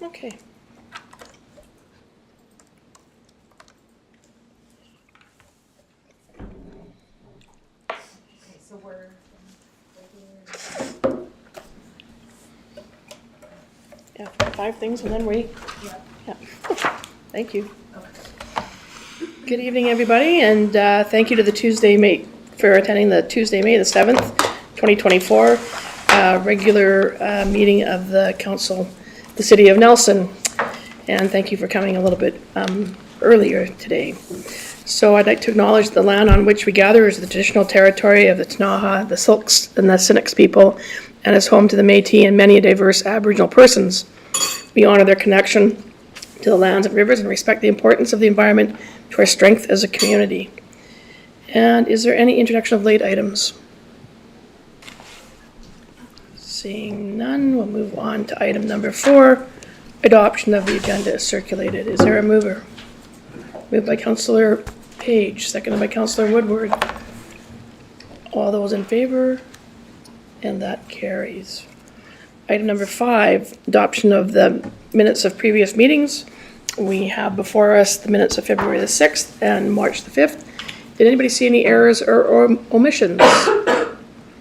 Okay. So we're Yeah, 5 things and then we, yeah. Thank you. Good evening, everybody, and thank you to the Tuesday May for attending the Tuesday, May the 7th, 2024 regular meeting of the Council, the City of Nelson. And thank you for coming a little bit earlier today. So I'd like to acknowledge the land on which we gather is the traditional territory of the Ktunaxa, the Silks, and the Sinix people, and is home to the Métis and many diverse Aboriginal persons. We honor their connection to the lands and rivers and respect the importance of the environment to our strength as a community. And is there any introduction of late items? Seeing none, we'll move on to item number 4. Adoption of the agenda is circulated. Is there a mover? Moved by Councillor Page, seconded by Councillor Woodward. All those in favor? And that carries. Item number 5, adoption of the minutes of previous meetings. We have before us the minutes of February the 6th and March the 5th. Did anybody see any errors or omissions?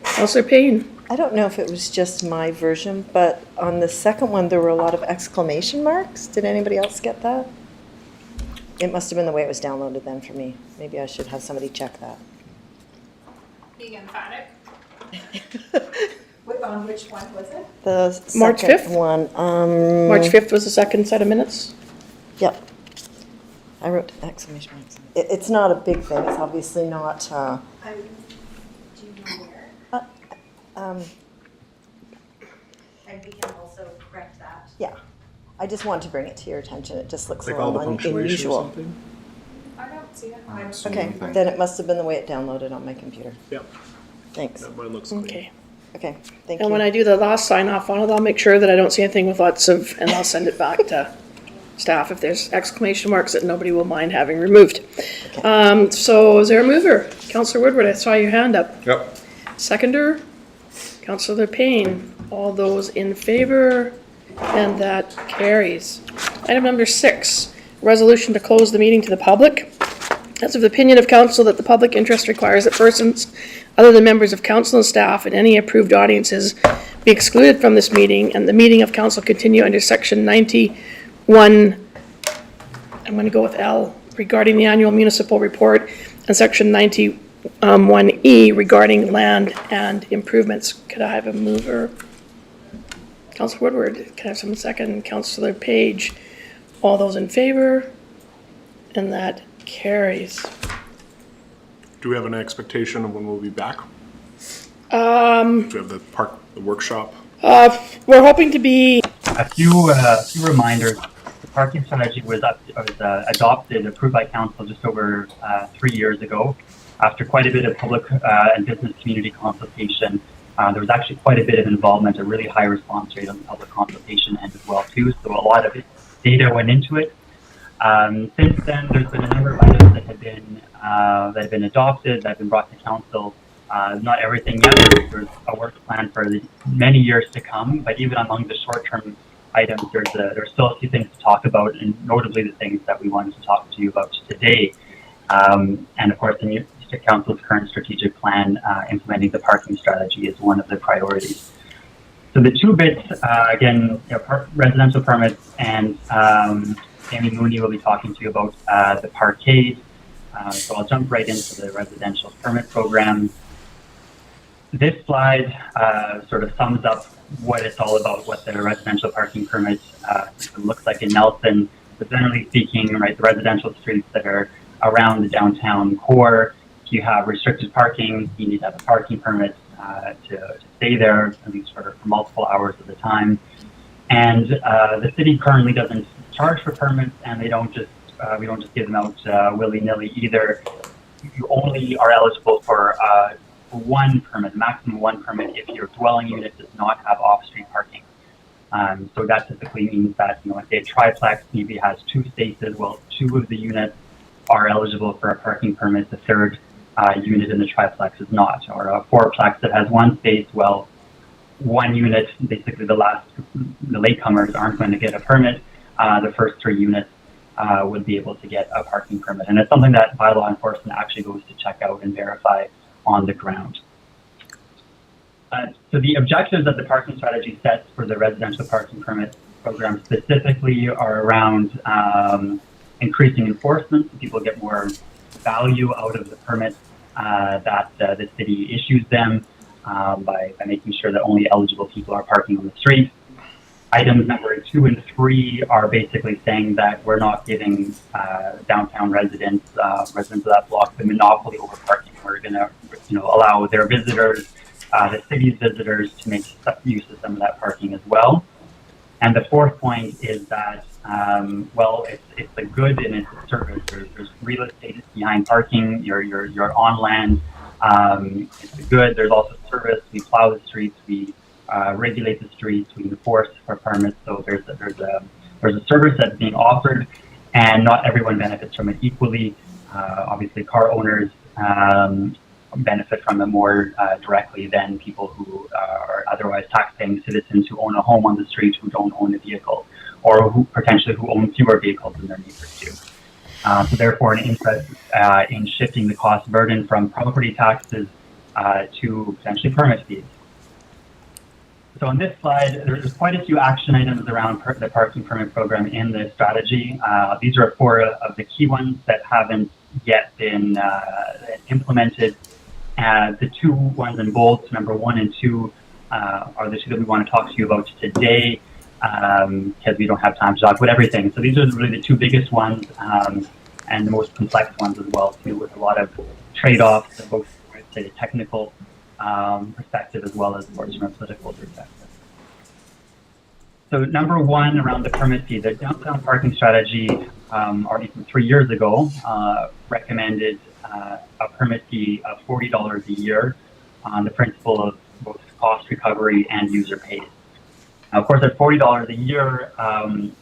Councillor Payne. I don't know if it was just my version, but on the second one, there were a lot of exclamation marks. Did anybody else get that? It must have been the way it was downloaded then for me. Maybe I should have somebody check that. being emphatic. On which one was it? The March second 5th? one. March 5th was the second set of minutes? Yep. I wrote exclamation marks. It's not a big thing. It's obviously not. Do you know where? And we can also correct that. Yeah. I just want to bring it to your attention. It just looks Like a all the little punctuation or unusual. something? I don't see it. Okay, then it must have been the way it downloaded on my computer. Yep. Thanks. That mine looks clean. Okay. Okay, thank And you. when I do the last sign off on it, I'll make sure that I don't see anything with lots of, and I'll send it back to staff if there's exclamation marks that nobody will mind having removed. So is there a mover? Councillor Woodward, I saw your hand up. Yep. Seconder? Councillor Payne. All those in favor? And that carries. Item number 6, resolution to close the meeting to the public. That's of the opinion of council that the public interest requires that persons other than members of council and staff and any approved audiences be excluded from this meeting and the meeting of council continue under section 91, I'm going to go with L, regarding the annual municipal report, and section 91E regarding land and improvements. Could I have a mover? Councillor Woodward, can I have someone second? Councillor Page. All those in favor? And that carries. Do we have an expectation of when we'll be back? Do we have the workshop? We're hoping to be. A few reminders. The parking strategy was adopted, approved by council just over 3 years ago. After quite a bit of public and business community consultation, there was actually quite a bit of involvement, a really high response rate on the public consultation end as well too. So a lot of data went into it. Since then, there's been a number of items that have been adopted, that have been brought to council. Not everything yet. There's a work plan for the many years to come, but even among the short-term items, there's still a few things to talk about, and notably the things that we wanted to talk to you about today. And of course, the council's current strategic plan, implementing the parking strategy is one of the priorities. So the two bits, again, residential permits, and Amy Mooney will be talking to you about the parkade. So I'll jump right into the residential permit program. This slide sort of sums up what it's all about, what the residential parking permit looks like in Nelson. But generally speaking, right, the residential streets that are around the downtown core, if you have restricted parking, you need to have a parking permit to stay there, at least for multiple hours at a time. And the city currently doesn't charge for permits, and we don't just give them out willy-nilly either. You only are eligible for one permit, maximum one permit, if your dwelling unit does not have off-street parking. So that typically means that, if a triplex maybe has 2 spaces, well, 2 of the units are eligible for a parking permit. The third unit in the triplex is not, or a fourplex that has 1 space, well, one unit, basically the latecomers aren't going to get a permit. The first 3 units would be able to get a parking permit. And it's something that bylaw enforcement actually goes to check out and verify on the ground. So the objectives that the parking strategy sets for the residential parking permit program specifically are around increasing enforcement so people get more value out of the permit that the city issues them by making sure that only eligible people are parking on the street. Items number 2 and 3 are basically saying that we're not giving downtown residents of that block the monopoly over parking. We're going to, allow their visitors, the city's visitors, to make use of some of that parking as well. And the 4th point is that, it's a good and it's a service. There's real estate behind parking. You're on land. It's a good. There's also service. We plow the streets. We regulate the streets. We enforce for permits. So there's a service that's being offered, and not everyone benefits from it equally. Obviously, car owners benefit from it more directly than people who are otherwise tax-paying citizens who own a home on the street who don't own a vehicle, or who potentially own fewer vehicles than their neighbors do. So therefore, an interest in shifting the cost burden from property taxes to potentially permit fees. So on this slide, there's quite a few action items around the parking permit program in the strategy. These are 4 of the key ones that haven't yet been implemented. The 2 ones in bold, number 1 and 2, are the 2 that we want to talk to you about today, because we don't have time to talk about everything. So these are really the 2 biggest ones, and the most complex ones as well, too, with a lot of trade-offs, both from a technical perspective as well as from a political perspective. So number 1, around the permit fee, the downtown parking strategy, already from 3 years ago, recommended a permit fee of $40 a year on the principle of both cost recovery and user pays. Now, of course, at $40 a year,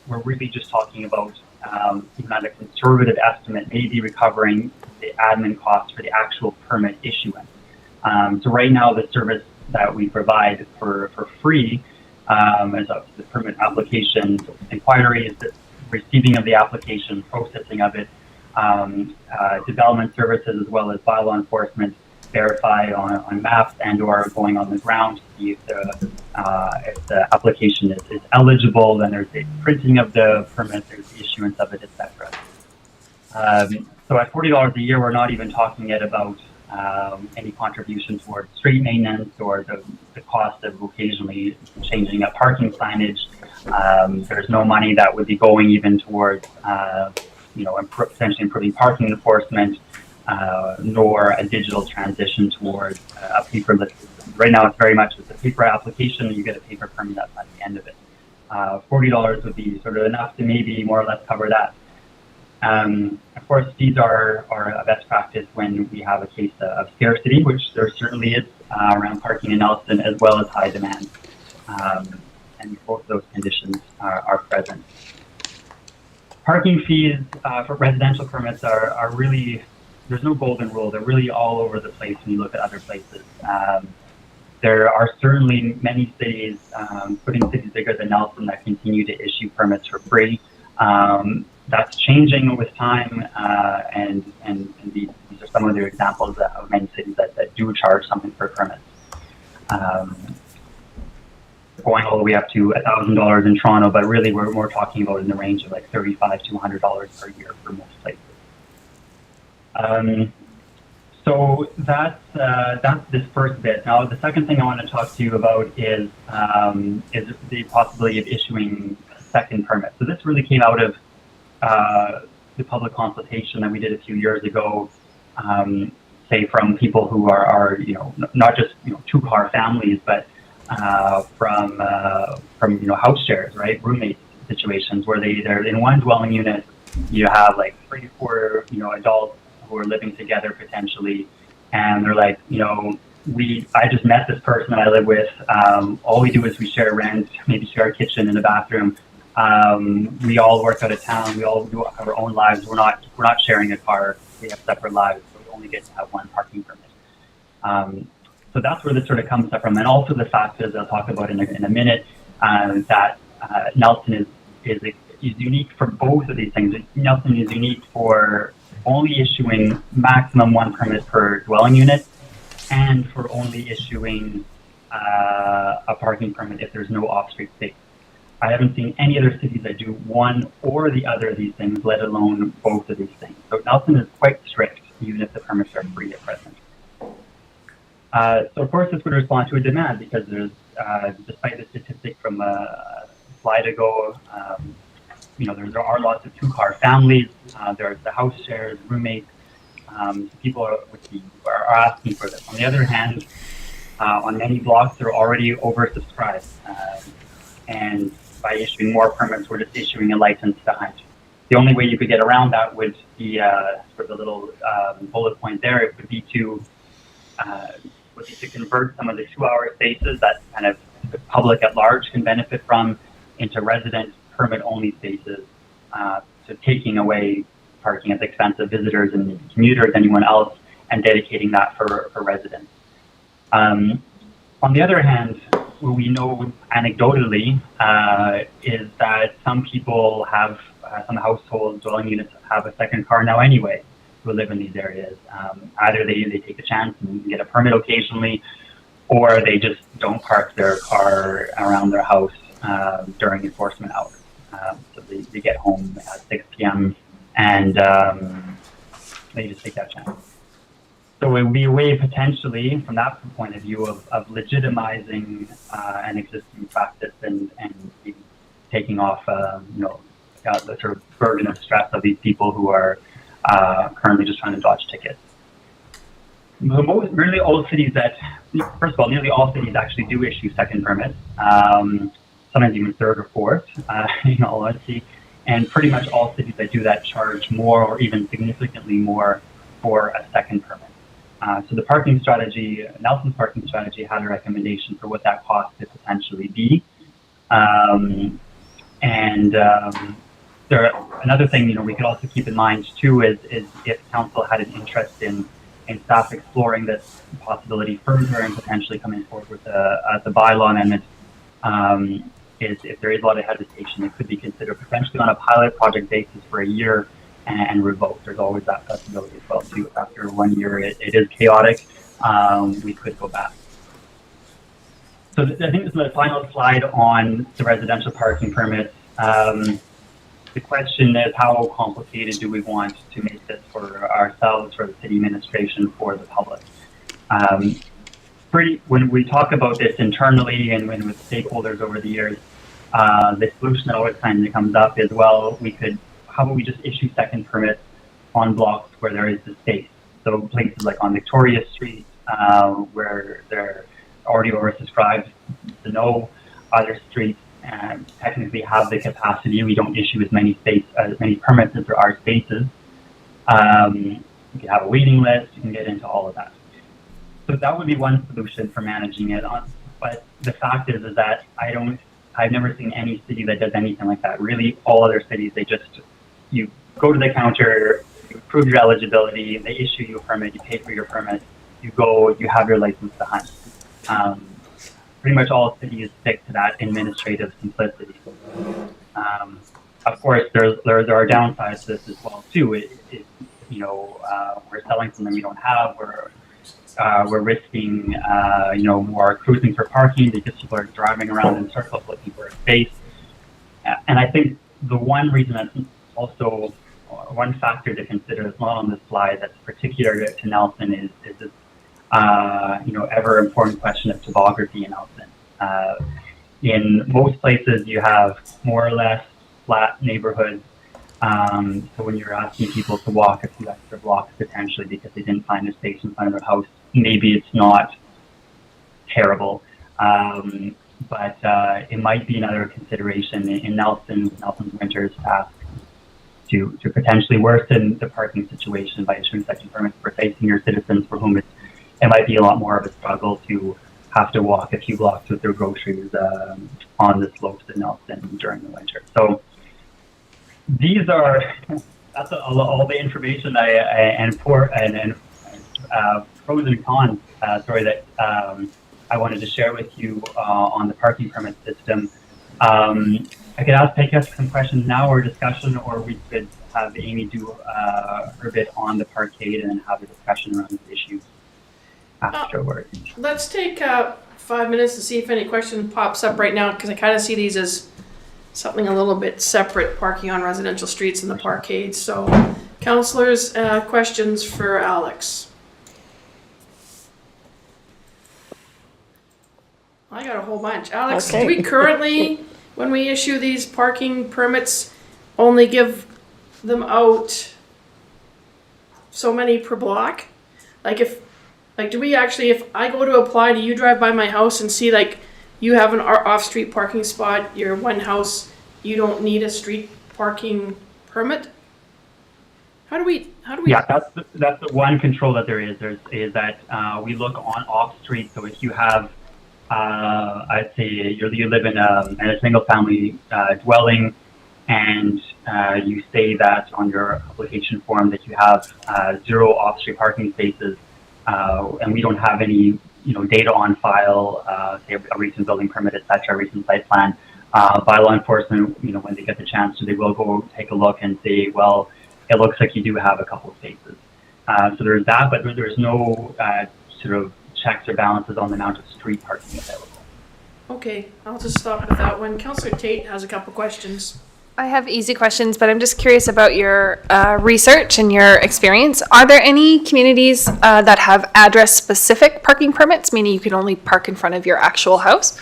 we're really just talking about even at a conservative estimate, maybe recovering the admin costs for the actual permit issuance. So right now, the service that we provide for free is the permit application inquiries, the receiving of the application, processing of it, development services, as well as bylaw enforcement, verify on maps and or going on the ground to see if the application is eligible. Then there's the printing of the permit, there's the issuance of it, etc. So at $40 a year, we're not even talking yet about any contribution towards street maintenance or the cost of occasionally changing up parking signage. There's no money that would be going even towards potentially improving parking enforcement, nor a digital transition towards a paperless system. Right now, it's very much a paper application, and you get a paper permit at the end of it. $40 would be sort of enough to maybe more or less cover that. Of course, fees are a best practice when we have a case of scarcity, which there certainly is around parking in Nelson, as well as high demand. And both of those conditions are present. Parking fees for residential permits are really, there's no golden rule. They're really all over the place when you look at other places. There are certainly many cities, including cities bigger than Nelson, that continue to issue permits for free. That's changing with time, and these are some of the examples of many cities that do charge something for permits. Going all the way up to $1,000 in Toronto, but really we're more talking about in the range of like $35 to $100 per year for most places. So that's this first bit. Now, the second thing I want to talk to you about is the possibility of issuing a second permit. So this really came out of the public consultation that we did a few years ago, say from people who are not just 2-car families, but from house shares, right, roommate situations where they're in one dwelling unit. You have like 3 or 4 adults who are living together potentially, and they're like, I just met this person that I live with. All we do is we share rent, maybe share a kitchen and a bathroom. We all work out of town. We all do our own lives. We're not sharing a car. We have separate lives, so we only get to have one parking permit. So that's where this sort of comes from. And also the fact, as I'll talk about in a minute, that Nelson is unique for both of these things. Nelson is unique for only issuing maximum 1 permit per dwelling unit, and for only issuing a parking permit if there's no off-street space. I haven't seen any other cities that do one or the other of these things, let alone both of these things. So Nelson is quite strict, even if the permits are free at present. So of course this would respond to a demand, because there's, despite the statistic from a slide ago, there are lots of 2-car families, there's the house shares, roommates, people are asking for this. On the other hand, on many blocks, they're already oversubscribed. And by issuing more permits, we're just issuing a license to hunt. The only way you could get around that would be, for the little bullet point there, it would be to convert some of the 2-hour spaces that kind of the public at large can benefit from into resident permit-only spaces, so taking away parking at the expense of visitors and commuters, anyone else, and dedicating that for residents. On the other hand, what we know anecdotally is that some people have, some households, dwelling units have a second car now anyway, who live in these areas. Either they take a chance and get a permit occasionally, or they just don't park their car around their house during enforcement hours. So they get home at 6 p.m. and they just take that chance. So it would be a way potentially, from that point of view, of legitimizing an existing practice and taking off, the sort of burden of stress of these people who are currently just trying to dodge tickets. Nearly all cities nearly all cities actually do issue second permits, sometimes even third or fourth, in all honesty. And pretty much all cities that do that charge more or even significantly more for a second permit. So the parking strategy, Nelson's parking strategy, had a recommendation for what that cost could potentially be. Another thing, we could also keep in mind too is if council had an interest in staff exploring this possibility further and potentially coming forward with the bylaw amendment, is if there is a lot of hesitation, it could be considered potentially on a pilot project basis for a year and revoked. There's always that possibility as well too. After 1 year, it is chaotic. We could go back. So I think this is the final slide on the residential parking permits. The question is, how complicated do we want to make this for ourselves, for the city administration, for the public? When we talk about this internally and with stakeholders over the years, the solution that always kind of comes up is, well, how about we just issue second permits on blocks where there is the space? So places like on Victoria Street, where they're already oversubscribed, no other streets technically have the capacity. We don't issue as many permits as there are spaces. You can have a waiting list. You can get into all of that. So that would be one solution for managing it. But the fact is that I've never seen any city that does anything like that. Really, all other cities, you go to the counter, you prove your eligibility, they issue you a permit, you pay for your permit, you go, you have your license to hunt. Pretty much all cities stick to that administrative simplicity. Of course, there are downsides to this as well too. We're selling something we don't have. We're risking, more cruising for parking because people are driving around in circles looking for a space. And I think the one reason that's also one factor to consider that's not on this slide that's particular to Nelson is this, ever important question of topography in Nelson. In most places, you have more or less flat neighborhoods. So when you're asking people to walk a few extra blocks potentially because they didn't find a space in front of their house, maybe it's not terrible, but it might be another consideration in Nelson's winters task to potentially worsen the parking situation by issuing second permits for senior citizens for whom it might be a lot more of a struggle to have to walk a few blocks with their groceries on the slopes in Nelson during the winter. So that's all the information I pros and cons, that I wanted to share with you on the parking permit system. I could take us some questions now or discussion, or we could have Amy do her bit on the parkade and then have a discussion around this issue afterwards. Let's take 5 minutes to see if any question pops up right now, because I kind of see these as something a little bit separate, parking on residential streets and the parkade. So, councillors, questions for Alex? I got a whole bunch. Alex, Okay. do we currently, when we issue these parking permits, only give them out so many per block? Do we actually, if I go to apply, do you drive by my house and see you have an off-street parking spot, you're one house, you don't need a street parking permit? How do we? Yeah, that's the one control that there is. Is that we look on off-street. So if you have, I'd say you live in a single-family dwelling, and you say that on your application form that you have 0 off-street parking spaces, and we don't have any data on file, say a recent building permit, etc., a recent site plan. Bylaw enforcement, when they get the chance to, they will go take a look and say, well, it looks like you do have a couple of spaces. So there's that, but there's no sort of checks or balances on the amount of street parking available. Okay, I'll just stop with that one. Councillor Tate has a couple questions. I have easy questions, but I'm just curious about your research and your experience. Are there any communities that have address-specific parking permits, meaning you can only park in front of your actual house?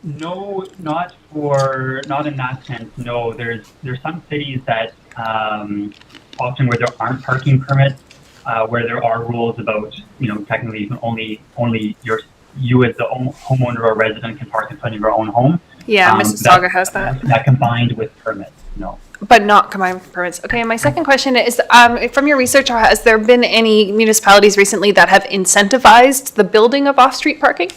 No, not in that sense. No, there's some cities that often where there aren't parking permits, where there are rules about technically you can only you as the homeowner or resident can park in front of your own home. Yeah, Mississauga has that. That combined with permits, no. But not combined with permits. Okay, and my second question is, from your research, has there been any municipalities recently that have incentivized the building of off-street parking?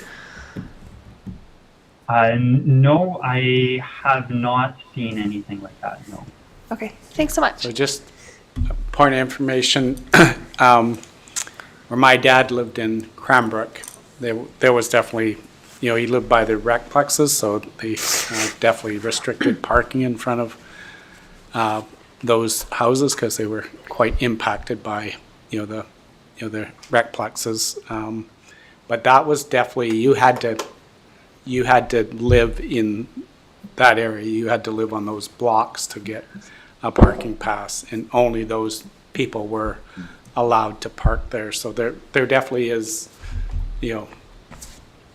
No, I have not seen anything like that, no. Okay, thanks so much. So just a point of information, where my dad lived in Cranbrook, there was definitely, he lived by the rec plexes, so they definitely restricted parking in front of those houses because they were quite impacted by, the rec plexes. But that was definitely, you had to live in that area. You had to live on those blocks to get a parking pass, and only those people were allowed to park there. So there definitely is,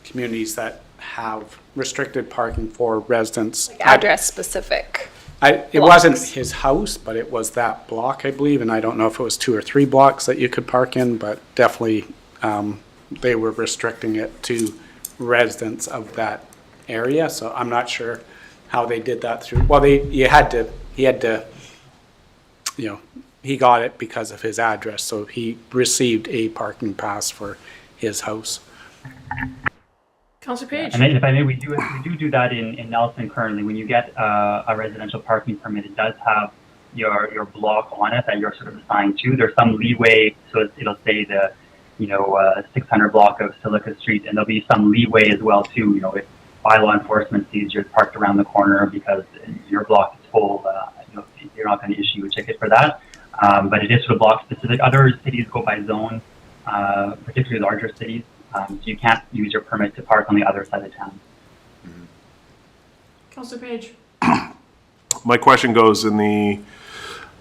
communities that have restricted parking for residents. Address specific. It wasn't his house, but it was that block, I believe, and I don't know if it was 2 or 3 blocks that you could park in, but definitely they were restricting it to residents of that area. So I'm not sure how they did that through. Well, he had to, he got it because of his address, so he received a parking pass for his house. Councillor Page. And if I may, we do that in Nelson currently. When you get a residential parking permit, it does have your block on it that you're sort of assigned to. There's some leeway, so it'll say the 600 block of Silica Street, and there'll be some leeway as well too. If bylaw enforcement sees you're parked around the corner because your block is full, you're not going to issue a ticket for that. But it is sort of block specific. Other cities go by zone, particularly larger cities. So you can't use your permit to park on the other side of town. Councillor Page. My question goes in the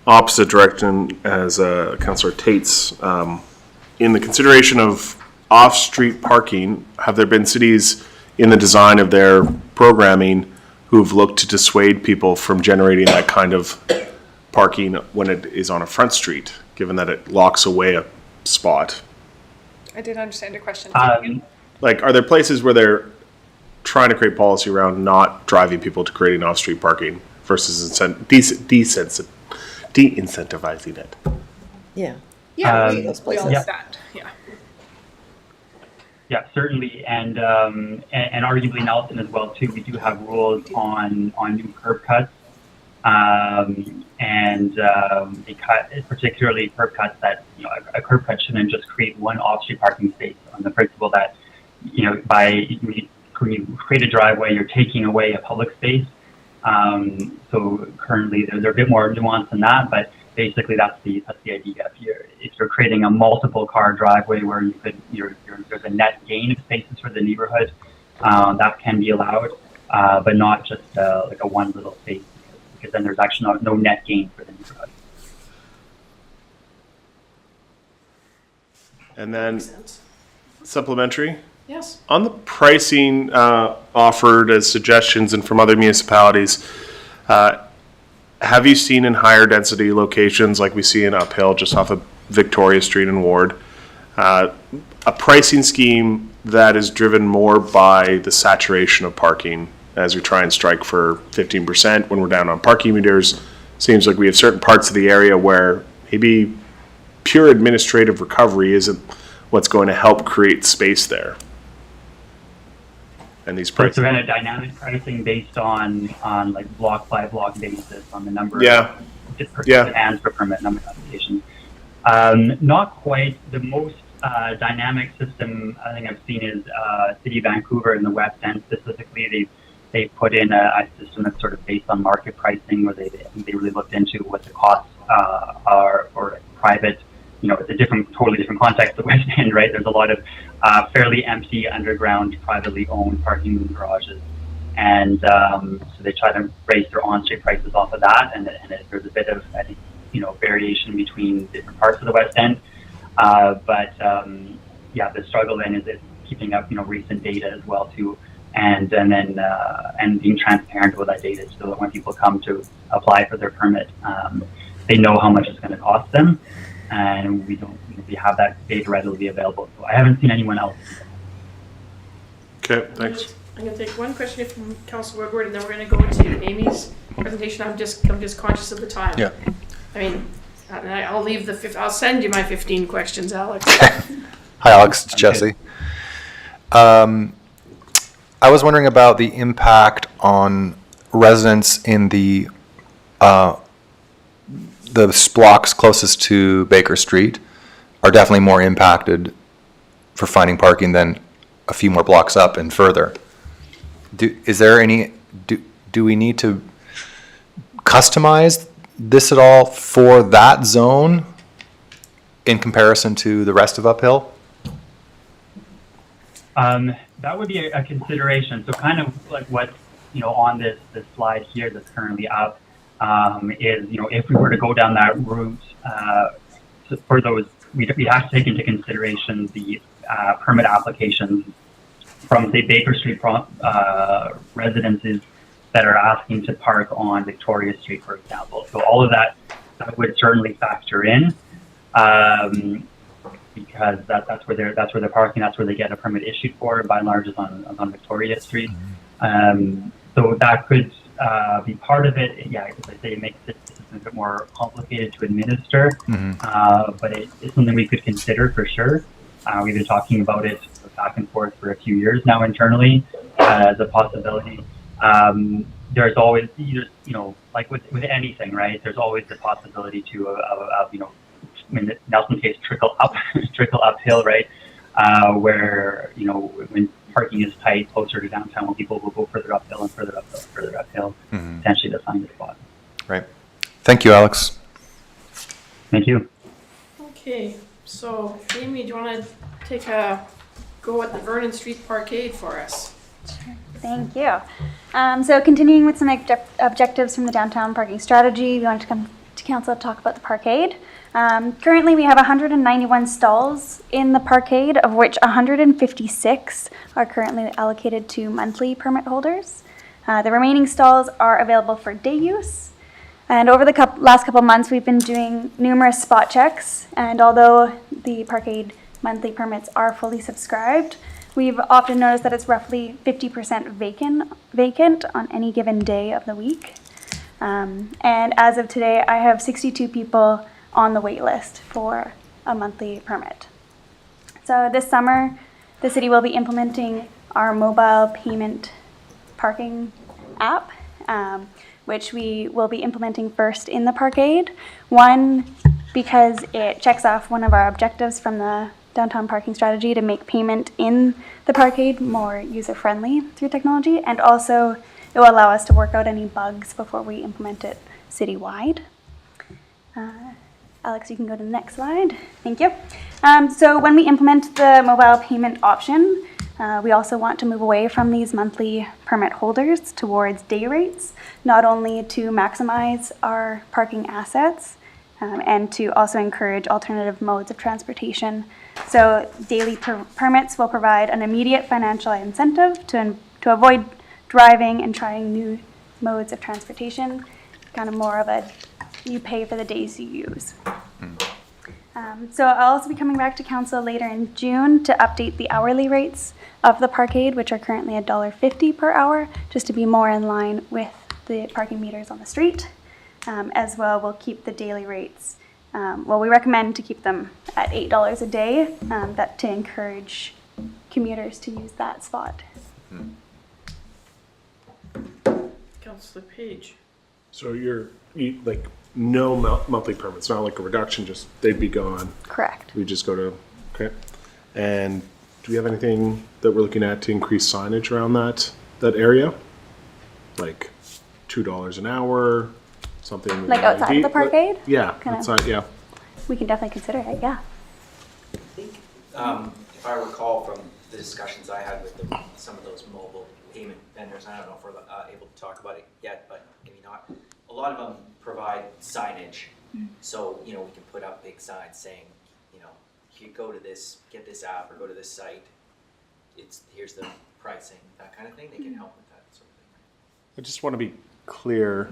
opposite direction as Councillor Tate's. In the consideration of off-street parking, have there been cities in the design of their programming who've looked to dissuade people from generating that kind of parking when it is on a front street, given that it locks away a spot? I didn't understand your question. Are there places where they're trying to create policy around not driving people to creating off-street parking versus de-incentivizing it? Yeah. Yeah, those we places. understand. Yeah. Yeah, certainly, and arguably Nelson as well too. We do have rules on new curb cuts They cut, particularly curb cuts that, a curb cut shouldn't just create one off-street parking space on the principle that, when you create a driveway, you're taking away a public space. So currently they're a bit more nuanced than that, but basically that's the idea. If you're creating a multiple car driveway where there's a net gain of spaces for the neighborhood, that can be allowed, but not just like a one little space, because then there's actually no net gain for the neighborhood. And then supplementary. Yes. On the pricing offered as suggestions and from other municipalities, have you seen in higher density locations like we see in Uphill, just off of Victoria Street and Ward, a pricing scheme that is driven more by the saturation of parking as we try and strike for 15% when we're down on parking meters? Seems like we have certain parts of the area where maybe pure administrative recovery isn't what's going to help create space there. And these So prices. kind of dynamic pricing based on like block by block basis on the number Yeah. of Yeah. demands for permit, number of applications. Not quite. The most dynamic system I think I've seen is City of Vancouver in the West End specifically. They put in a system that's sort of based on market pricing, where I think they really looked into what the costs are for private. It's a totally different context. The West End, right? There's a lot of fairly empty underground, privately owned parking garages, and so they try to raise their on-street prices off of that. And there's a bit of, I think, variation between different parts of the West End. But the struggle then is keeping up, recent data as well too, and being transparent with that data, so that when people come to apply for their permit, they know how much it's going to cost them. And we have that data readily available. So I haven't seen anyone else. Okay, thanks. I'm going to take one question from Councilor Woodward, and then we're going to go to Amy's presentation. I'm just conscious of the time. Yeah. I mean, and I'll leave I'll send you my 15 questions, Alex. Hi, Alex. It's Jesse. I was wondering about the impact on residents in the blocks closest to Baker Street are definitely more impacted for finding parking than a few more blocks up and further. Do we need to customize this at all for that zone in comparison to the rest of Uphill? That would be a consideration. So kind of like what, on this slide here that's currently up, is, if we were to go down that route, for those, we'd have to take into consideration the permit applications from, say, Baker Street residences that are asking to park on Victoria Street, for example. So all of that would certainly factor in, because that's where they're parking. That's where they get a permit issued for. By and large, is on Victoria Street. So that could be part of it. Yeah, as I say, it makes it a bit more complicated to administer, but it's something we could consider for sure. We've been talking about it back and forth for a few years now internally as a possibility. There's always, like with anything, right? There's always the possibility of in Nelson's case, trickle uphill, right? Where when parking is tight closer to downtown, when people will go further uphill and further uphill, potentially to find a spot. Right. Thank you, Alex. Thank you. Okay, so Amy, do you want to take a go at the Vernon Street Parkade for us? Thank you. So continuing with some objectives from the downtown parking strategy, we wanted to come to council to talk about the parkade. Currently we have 191 stalls in the parkade, of which 156 are currently allocated to monthly permit holders. The remaining stalls are available for day use. And over the last couple months, we've been doing numerous spot checks. And although the parkade monthly permits are fully subscribed, we've often noticed that it's roughly 50% vacant on any given day of the week. And as of today, I have 62 people on the wait list for a monthly permit. So this summer, the city will be implementing our mobile payment parking app, which we will be implementing first in the parkade. One, because it checks off one of our objectives from the downtown parking strategy to make payment in the parkade more user-friendly through technology, and also it will allow us to work out any bugs before we implement it citywide. Alex, you can go to the next slide. Thank you. So when we implement the mobile payment option, we also want to move away from these monthly permit holders towards day rates, not only to maximize our parking assets, and to also encourage alternative modes of transportation. So daily permits will provide an immediate financial incentive to avoid driving and trying new modes of transportation, kind of more of a you pay for the days you use. So I'll also be coming back to council later in June to update the hourly rates of the parkade, which are currently $1.50 per hour, just to be more in line with the parking meters on the street. As well, we'll keep the daily rates. We recommend to keep them at $8 a day, that to encourage commuters to use that spot. Councillor Page. So you like no monthly permits, not like a reduction, just they'd be gone. Correct. We just go to, okay. And do we have anything that we're looking at to increase signage around that area? Like $2 an hour, something. Like outside of the parkade? Yeah, Kinda. outside, yeah. We can definitely consider it, yeah. I think, if I recall from the discussions I had with some of those mobile payment vendors, I don't know if we're able to talk about it yet, but maybe not. A lot of them provide signage, so we can put up big signs saying, you go to this, get this app, or go to this site. Here's the pricing, that kind of thing. They can help with that sort of thing. I just want to be clear.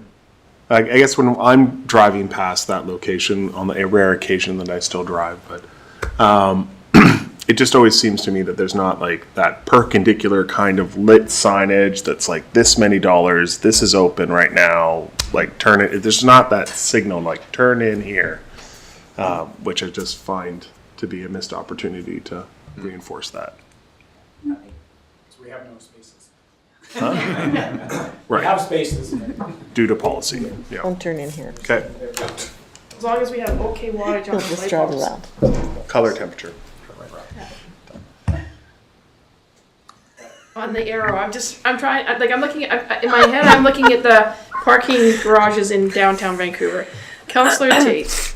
I guess when I'm driving past that location on a rare occasion that I still drive, but it just always seems to me that there's not like that perpendicular kind of lit signage that's like this many dollars, this is open right now, like turn it. There's not that signal like turn in here, which I just find to be a missed opportunity to reinforce that. So we have no spaces. Right. We have spaces. Due to policy. Yeah. Don't turn in here. Okay. As long as we have okay wattage on the Just light drive bulbs. around. Color temperature. On the arrow, I'm trying, I'm looking at, in my head, I'm looking at the parking garages in downtown Vancouver. Councillor Tate.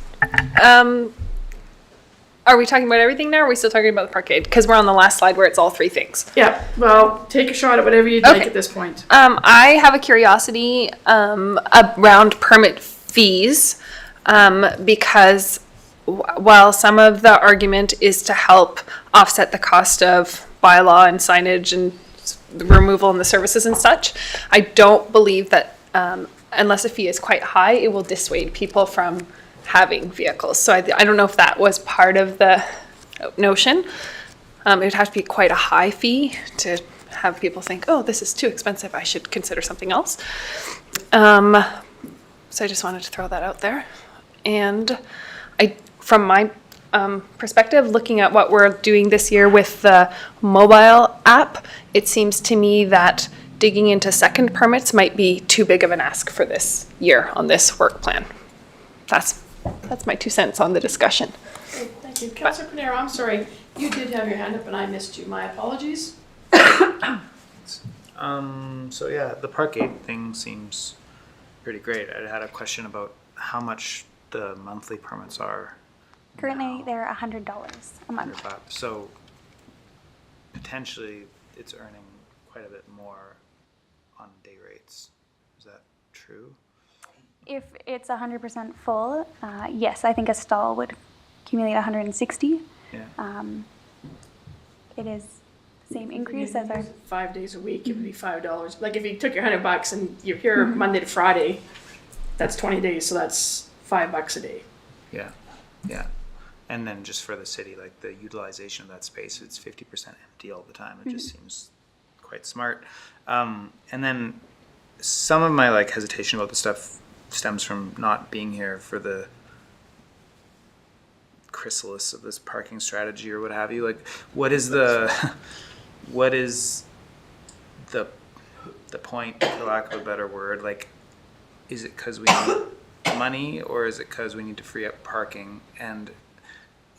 Are we talking about everything now, or are we still talking about the parkade? Because we're on the last slide where it's all three things. Yeah, well, take a shot at whatever you'd like Okay. at this point. I have a curiosity around permit fees, because while some of the argument is to help offset the cost of bylaw and signage and the removal and the services and such, I don't believe that unless a fee is quite high, it will dissuade people from having vehicles. So I don't know if that was part of the notion. It would have to be quite a high fee to have people think, oh, this is too expensive, I should consider something else. So I just wanted to throw that out there. And from my perspective, looking at what we're doing this year with the mobile app, it seems to me that digging into second permits might be too big of an ask for this year on this work plan. That's my 2 cents on the discussion. Okay, thank you. Councillor Panero, I'm sorry, you did have your hand up and I missed you. My apologies. So yeah, the parkade thing seems pretty great. I had a question about how much the monthly permits are. Currently, they're $100 a month. So potentially it's earning quite a bit more on day rates. Is that true? If it's 100% full, yes, I think a stall would accumulate 160. Yeah. It is the same increase as our. 5 days a week, it would be $5. Like if you took your $100 and you're here Monday to Friday, that's 20 days, so that's $5 a day. Yeah. Yeah. And then just for the city, like the utilization of that space, it's 50% empty all the time. It just seems quite smart. And then some of my hesitation about the stuff stems from not being here for the chrysalis of this parking strategy or what have you. Like, what is the the point, for lack of a better word? Like, is it because we need money, or is it because we need to free up parking? And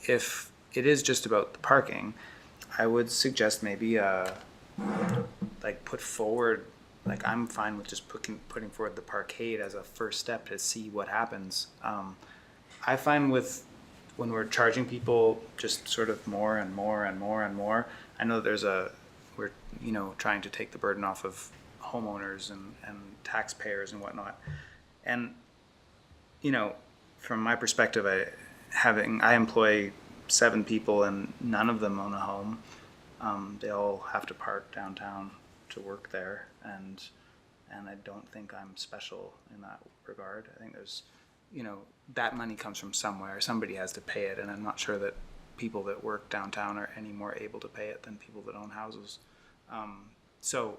if it is just about the parking, I would suggest maybe like put forward, like I'm fine with just putting forward the parkade as a first step to see what happens. I find when we're charging people just sort of more and more and more and more, I know we're trying to take the burden off of homeowners and taxpayers and whatnot. And from my perspective, I employ 7 people and none of them own a home. They all have to park downtown to work there, and I don't think I'm special in that regard. I think there's, that money comes from somewhere. Somebody has to pay it, and I'm not sure that people that work downtown are any more able to pay it than people that own houses. So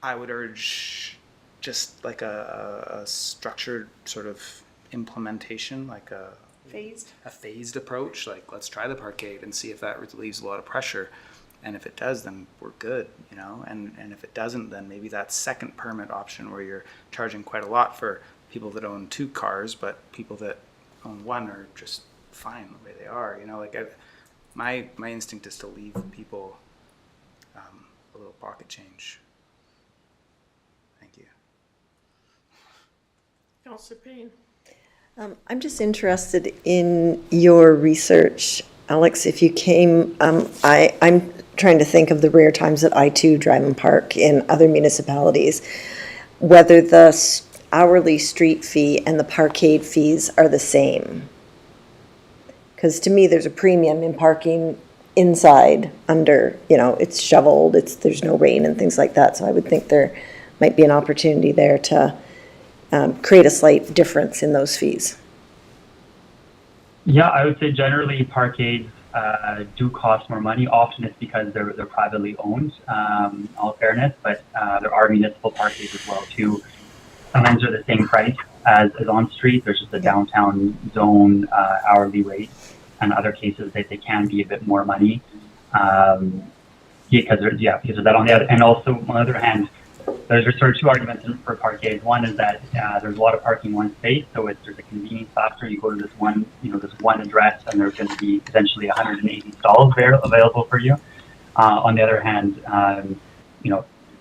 I would urge just like a structured sort of implementation, like a phased approach. Like, let's try the parkade and see if that relieves a lot of pressure. And if it does, then we're good, and if it doesn't, then maybe that second permit option where you're charging quite a lot for people that own 2 cars, but people that own 1 are just fine the way they are. My instinct is to leave people a little pocket change. Thank you. Councillor Payne. I'm just interested in your research, Alex. If you came, I'm trying to think of the rare times that I too drive and park in other municipalities, whether the hourly street fee and the parkade fees are the same. Because to me, there's a premium in parking inside under, it's shoveled, there's no rain and things like that. So I would think there might be an opportunity there to create a slight difference in those fees. Yeah, I would say generally parkades do cost more money. Often it's because they're privately owned, all fairness, but there are municipal parkades as well too. Sometimes they're the same price as on street. There's just a downtown zone hourly rate. And other cases they can be a bit more money because of that on the other. And also on the other hand, there's sort of 2 arguments for parkades. One is that there's a lot of parking in one space, so there's a convenience factor. You go to this one address, and there's going to be potentially 180 stalls available for you. On the other hand,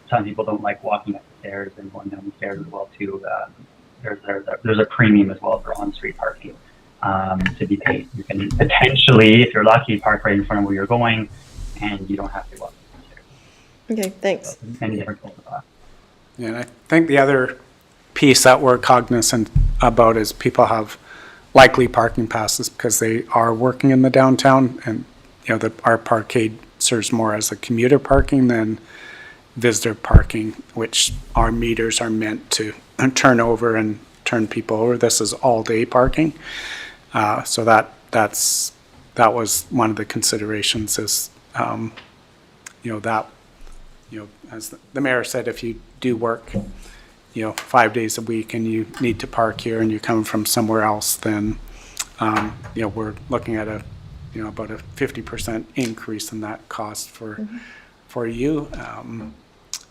some people don't like walking up the stairs and going down the stairs as well too. There's a premium as well for on-street parking to be paid. You can potentially, if you're lucky, park right in front of where you're going, and you don't have to walk up the stairs. Okay, thanks. So many different types of that. And I think the other piece that we're cognizant about is people have likely parking passes because they are working in the downtown, and our parkade serves more as a commuter parking than visitor parking, which our meters are meant to turn over and turn people over. This is all-day parking, so that was one of the considerations. Is as the mayor said, if you do work 5 days a week and you need to park here and you come from somewhere else, then we're looking at about a 50% increase in that cost for you,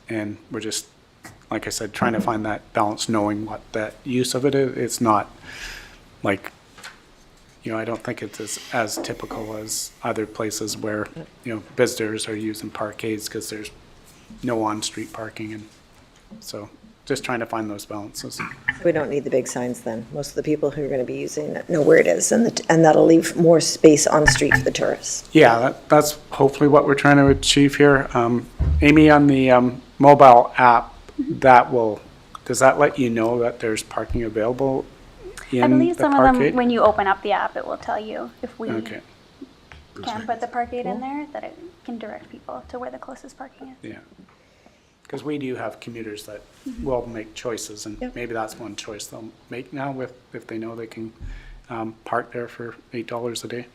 and we're just, like I said, trying to find that balance, knowing what that use of it is. It's not like, I don't think it's as typical as other places where visitors are using parkades because there's no on-street parking, and so just trying to find those balances. We don't need the big signs then. Most of the people who are going to be using it know where it is, and that'll leave more space on street for the tourists. Yeah, that's hopefully what we're trying to achieve here. Amy, on the mobile app, does that let you know that there's parking available in I believe the some of parkade? them, when you open up the app, it will tell you if we Okay, can put the parkade in there, that it can direct people to where the closest parking is. yeah. Because we do have commuters that will make choices, and maybe that's one choice they'll make now if they know they can park there for $8 a day.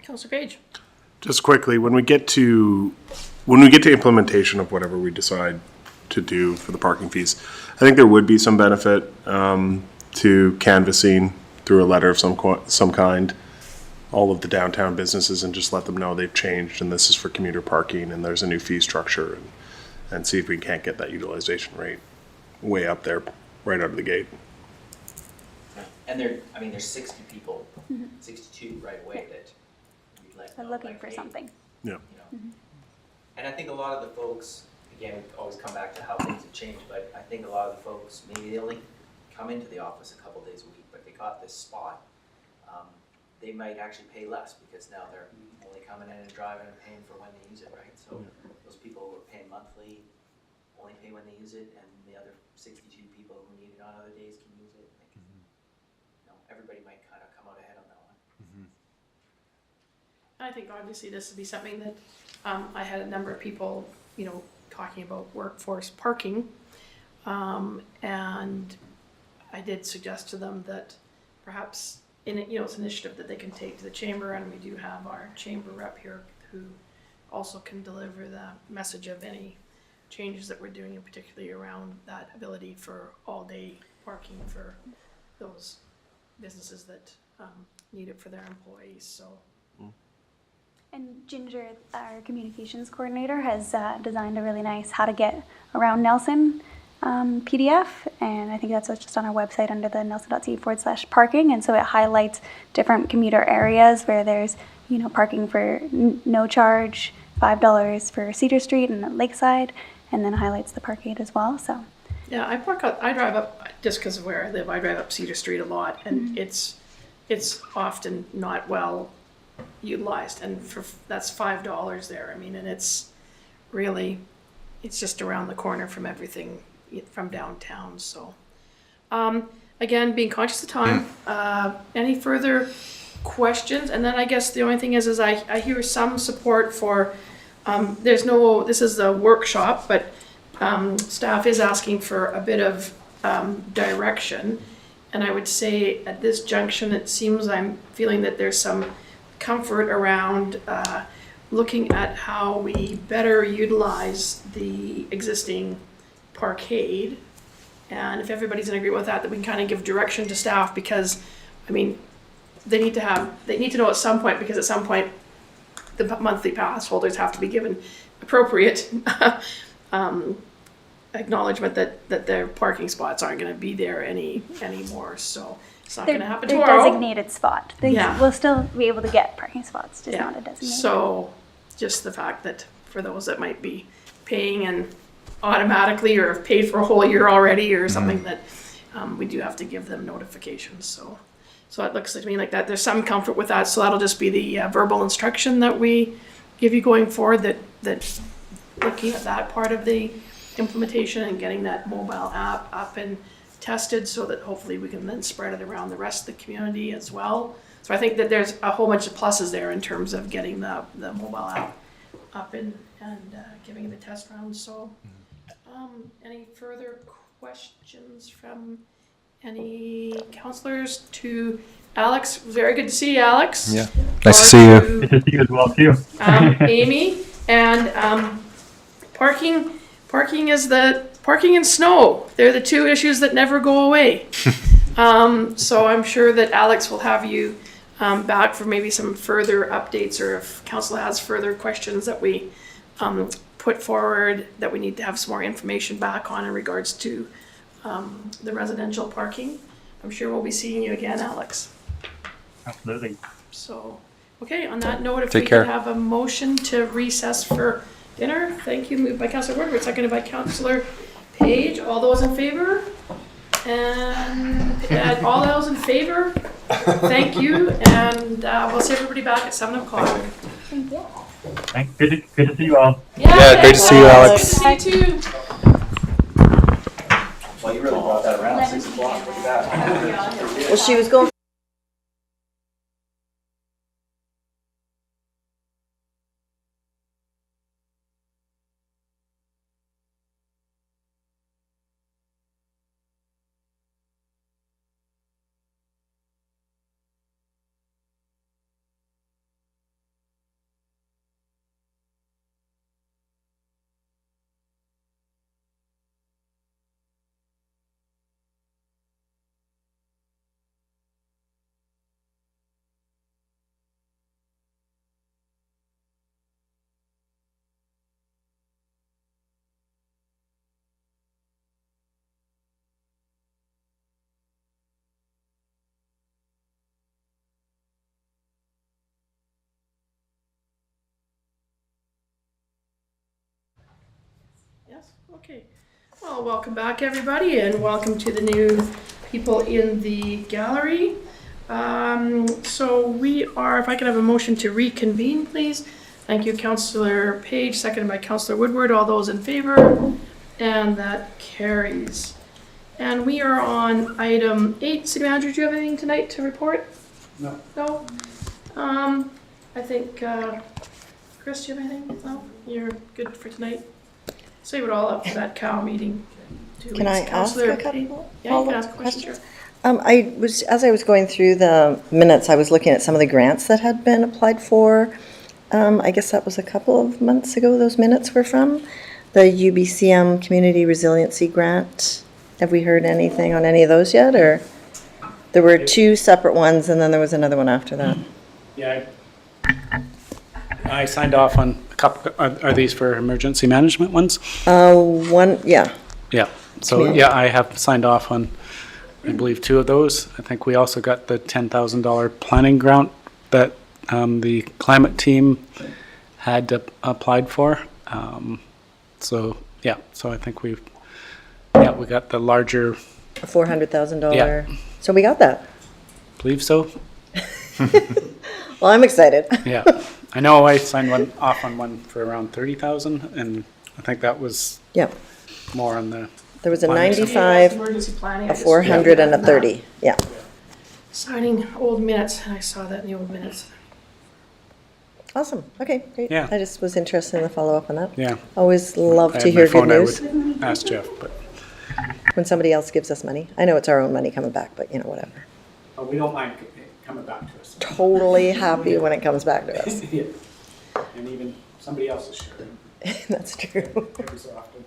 Councillor Page. Just quickly, when we get to implementation of whatever we decide to do for the parking fees, I think there would be some benefit to canvassing through a letter of some kind all of the downtown businesses and just let them know they've changed and this is for commuter parking and there's a new fee structure and see if we can't get that utilization rate way up there, right out of the gate. And there's 60 people, 62 right away that we'd let I'm know, looking like, for hey, something. Yeah. you know. And I think a lot of the folks, again, we always come back to how things have changed, but I think a lot of the folks, maybe they only come into the office a couple days a week, but they got this spot. They might actually pay less because now they're only coming in and driving and paying for when they use it, right? So those people who are paying monthly only pay when they use it, and the other 62 people who need it on other days can use it. Like, everybody might kind of come out ahead on that one. I think obviously this would be something that, I had a number of people, talking about workforce parking. And I did suggest to them that perhaps it's an initiative that they can take to the chamber, and we do have our chamber rep here who also can deliver the message of any changes that we're doing, and particularly around that ability for all-day parking for those businesses that need it for their employees, so. And Ginger, our communications coordinator, has designed a really nice how to get around Nelson PDF, and I think that's just on our website under the nelson.ca/parking, and so it highlights different commuter areas where there's parking for no charge, $5 for Cedar Street and Lakeside, and then highlights the parkade as well. So Yeah, I drive up, just because of where I live, I drive up Cedar Street a lot, and it's often not well utilized, and that's $5 there. I mean, and it's just around the corner from everything from downtown, so. Again, being conscious of time, any further questions? And then I guess the only thing is I hear some support for, this is a workshop, but staff is asking for a bit of direction. And I would say at this junction, it seems I'm feeling that there's some comfort around looking at how we better utilize the existing parkade. And if everybody's in agreement with that we can kind of give direction to staff, because, I mean, they need to know at some point, because at some point the monthly pass holders have to be given appropriate acknowledgement that their parking spots aren't going to be there anymore. So it's not going to happen tomorrow. Their designated spot. We'll still be able to get parking spots, just not a designated. So just the fact that for those that might be paying and automatically or have paid for a whole year already or something, that we do have to give them notifications. So it looks to me like that there's some comfort with that. So that'll just be the verbal instruction that we give you going forward, that looking at that part of the implementation and getting that mobile app up and tested, so that hopefully we can then spread it around the rest of the community as well. So I think that there's a whole bunch of pluses there in terms of getting the mobile app up and giving it the test round. So any further questions from any counselors to Alex? Very good to see you, Alex. Yeah. Nice to see you. Good to see you as well, too. Amy, and parking and snow. They're the two issues that never go away. So I'm sure that Alex will have you back for maybe some further updates, or if council has further questions that we put forward that we need to have some more information back on in regards to the residential parking. I'm sure we'll be seeing you again, Alex. Absolutely. So, okay, on that note, if Take we care. could have a motion to recess for dinner. Thank you. Moved by Councillor Woodward, seconded by Councillor Page. All those in favor? And all those in favor? Thank you. And we'll see everybody back at 7 o'clock. Thank you. Thanks. Good to see you all. Yeah, great to see you, Alex. Good to see you too. Well, you really brought that around, 6 o'clock, look at that. Well, she was going Okay, well, welcome back, everybody, and welcome to the new people in the gallery. So we are, if I could have a motion to reconvene, please. Thank you, Councillor Page, seconded by Councillor Woodward. All those in favor? And that carries. And we are on item 8. City Manager, do you have anything tonight to report? No. No? I think, Chris, do you have anything? No? You're good for tonight? Save it all up for that cow meeting. Can I ask a couple? Yeah, you can ask a question, sure. As I was going through the minutes, I was looking at some of the grants that had been applied for. I guess that was a couple of months ago those minutes were from. The UBCM Community Resiliency Grant. Have we heard anything on any of those yet, or? There were 2 separate ones, and then there was another one after that. Yeah, I signed off on a couple. Are these for emergency management ones? One, yeah. Yeah. So yeah, I have signed off on, I believe, 2 of those. I think we also got the $10,000 planning grant that the climate team had applied for. So yeah, so I think we got the larger. A $400,000. Yeah. So we got that. Believe so. Well, I'm excited. Yeah, I know I signed off on one for around 30,000, and I think that was Yeah. more on the. There was a planning side. 95, Emergency planning. a 400, and a 30. Yeah. Signing old minutes, and I saw that in the old minutes. Awesome. Okay, great. Yeah. I just was interested in the follow-up on that. Yeah. Always love I to had my hear good phone, I news would ask Jeff, but. when somebody else gives us money. I know it's our own money coming back, but whatever. We don't mind coming back to us. Totally happy when it comes back to us. Yeah. And even somebody else is sharing That's true. every so often.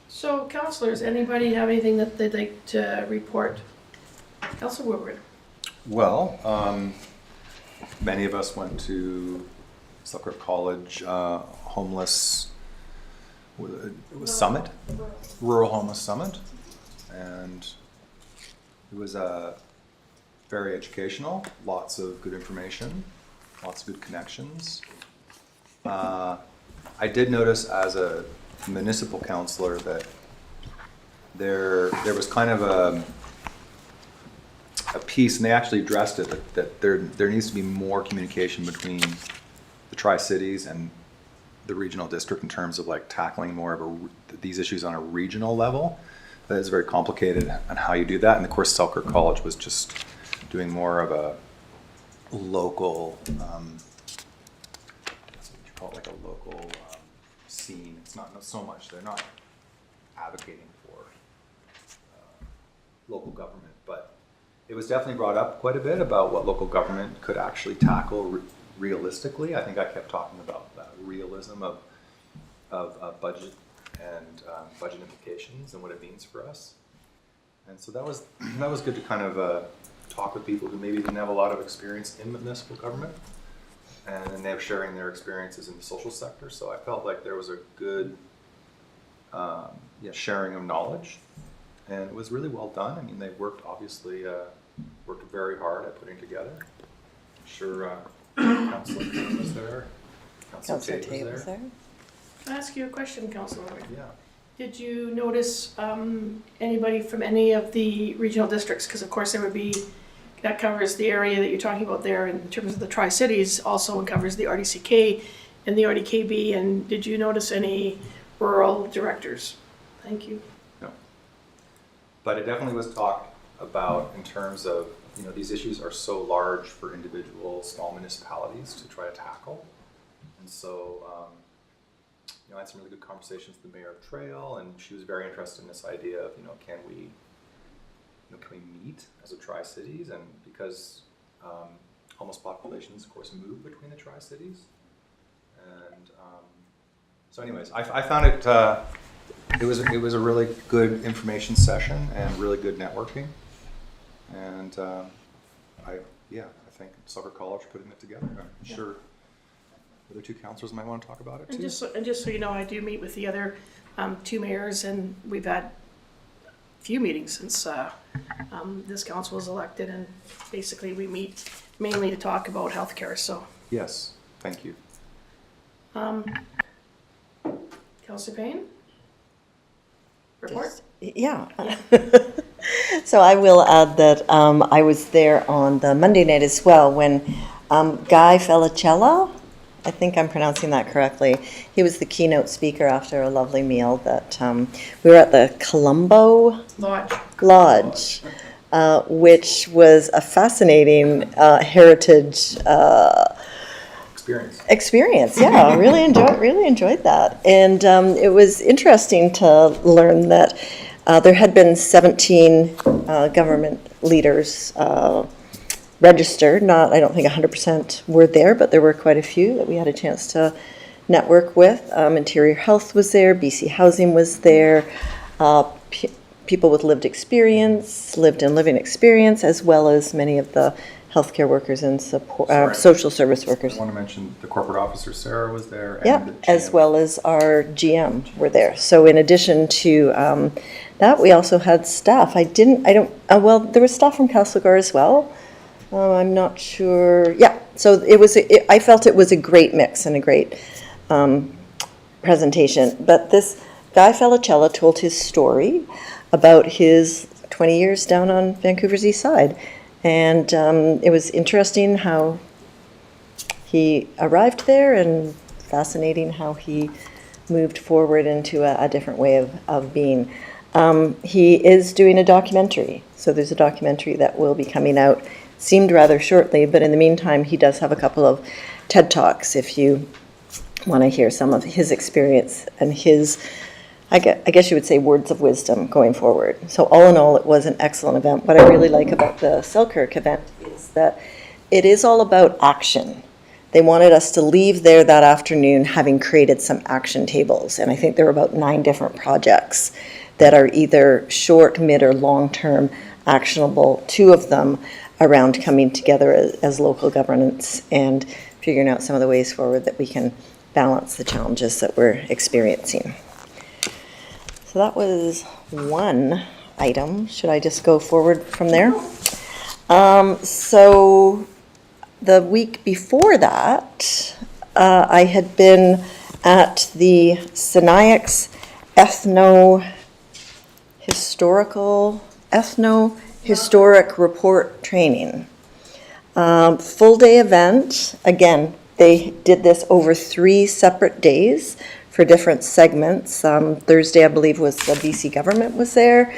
So, councillors, anybody have anything that they'd like to report? Councillor Woodward. Well, many of us went to Selkirk College homeless, it was summit, rural homeless summit, and it was very educational, lots of good information, lots of good connections. I did notice as a municipal councillor that there was kind of a piece, and they actually addressed it, that there needs to be more communication between the Tri-Cities and the regional district in terms of like tackling more of these issues on a regional level. That is very complicated on how you do that. And of course, Selkirk College was just doing more of a local, that's what you call it, like a local scene. It's not so much, they're not advocating for local government, but it was definitely brought up quite a bit about what local government could actually tackle realistically. I think I kept talking about that realism of budget and budget implications and what it means for us. And so that was good to kind of talk with people who maybe didn't have a lot of experience in municipal government, and they're sharing their experiences in the social sector. So I felt like there was a good sharing of knowledge, and it was really well done. I mean, they worked very hard at putting together. I'm sure Councillor King was there. Councillor Tate was there. Can I ask you a question, Councillor? Yeah. Did you notice anybody from any of the regional districts? Because of course there would be, that covers the area that you're talking about there in terms of the Tri-Cities, also covers the RDCK and the RDKB. And did you notice any rural directors? Thank you. No. But it definitely was talked about in terms of, these issues are so large for individual small municipalities to try to tackle. And so, I had some really good conversations with the mayor of Trail, and she was very interested in this idea of, can we meet as a Tri-Cities? And because homeless populations, of course, move between the Tri-Cities. And so anyways, I found it was a really good information session and really good networking. And I think Selkirk College putting it together. I'm sure the other 2 councillors might want to talk about it too. And just so you know, I do meet with the other 2 mayors, and we've had a few meetings since this council was elected, and basically we meet mainly to talk about healthcare. So Yes, thank you. Councillor Payne? report? Yeah. So I will add that I was there on the Monday night as well when Guy Felicella, I think I'm pronouncing that correctly, he was the keynote speaker after a lovely meal that we were at the Colombo Lodge, which was a fascinating heritage experience. Yeah, really enjoyed that. And it was interesting to learn that there had been 17 government leaders registered. Not, I don't think 100% were there, but there were quite a few that we had a chance to network with. Interior Health was there, BC Housing was there, people with lived and living experience, as well as many of the healthcare workers and support, social service workers. I want to mention the corporate officer, Sarah, was there. And Yeah, the as GM. well as our GM were there. So in addition to that, we also had staff. Well, there was staff from Castlegar as well. I'm not sure. Yeah, so I felt it was a great mix and a great presentation. But this Guy Felicella told his story about his 20 years down on Vancouver's east side. And it was interesting how he arrived there and fascinating how he moved forward into a different way of being. He is doing a documentary. So there's a documentary that will be coming out, seemed rather shortly, but in the meantime, he does have a couple of TED Talks if you want to hear some of his experience and his, I guess you would say, words of wisdom going forward. So all in all, it was an excellent event. What I really like about the Selkirk event is that it is all about action. They wanted us to leave there that afternoon having created some action tables. And I think there were about 9 different projects that are either short, mid, or long-term actionable, 2 of them around coming together as local governance and figuring out some of the ways forward that we can balance the challenges that we're experiencing. So that was one item. Should I just go forward from there? So the week before that, I had been at the Sinaiacs ethno-historic report training. Full day event. Again, they did this over 3 separate days for different segments. Thursday, I believe, was the BC government was there.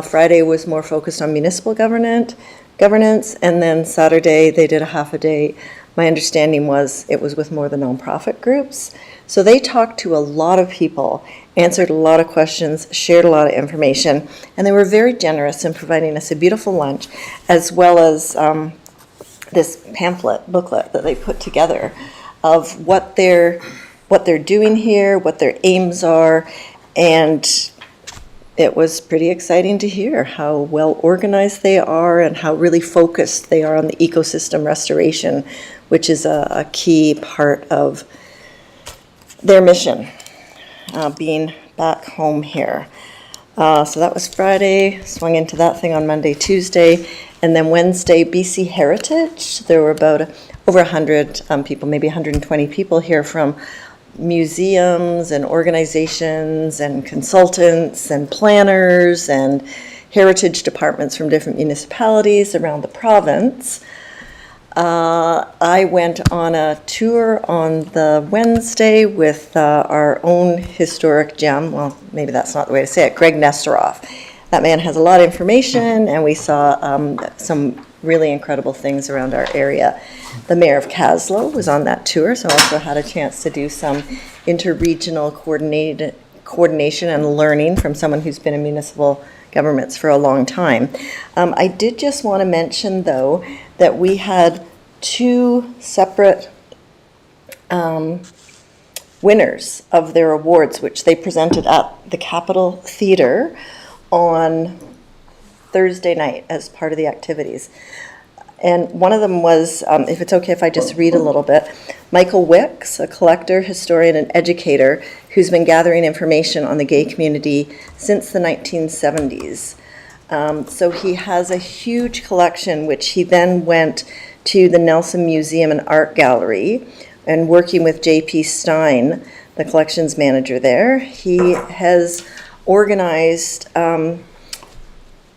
Friday was more focused on municipal governance, and then Saturday they did a half a day. My understanding was it was with more of the nonprofit groups. So they talked to a lot of people, answered a lot of questions, shared a lot of information, and they were very generous in providing us a beautiful lunch, as well as this booklet that they put together of what they're doing here, what their aims are, and it was pretty exciting to hear how well organized they are and how really focused they are on the ecosystem restoration, which is a key part of their mission, being back home here. So that was Friday, swung into that thing on Monday, Tuesday, and then Wednesday, BC Heritage. There were about over 100 people, maybe 120 people here from museums and organizations and consultants and planners and heritage departments from different municipalities around the province. I went on a tour on the Wednesday with our own historic gem. Well, maybe that's not the way to say it. Greg Nestoroff. That man has a lot of information, and we saw some really incredible things around our area. The mayor of Caslow was on that tour, so I also had a chance to do some interregional coordination and learning from someone who's been in municipal governments for a long time. I did just want to mention, though, that we had 2 separate winners of their awards, which they presented at the Capitol Theatre on Thursday night as part of the activities. And one of them was, if it's okay if I just read a little bit, Michael Wicks, a collector, historian, and educator who's been gathering information on the gay community since the 1970s. So he has a huge collection, which he then went to the Nelson Museum and Art Gallery, and working with J.P. Stein, the collections manager there, he has organized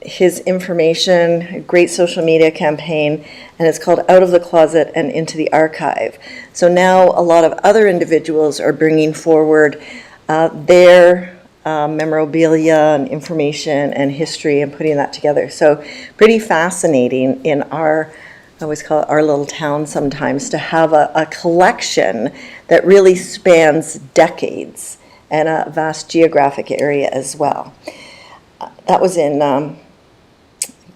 his information, a great social media campaign, and it's called Out of the Closet and Into the Archive. So now a lot of other individuals are bringing forward their memorabilia and information and history and putting that together. So pretty fascinating in our, I always call it our little town sometimes, to have a collection that really spans decades and a vast geographic area as well. That was in,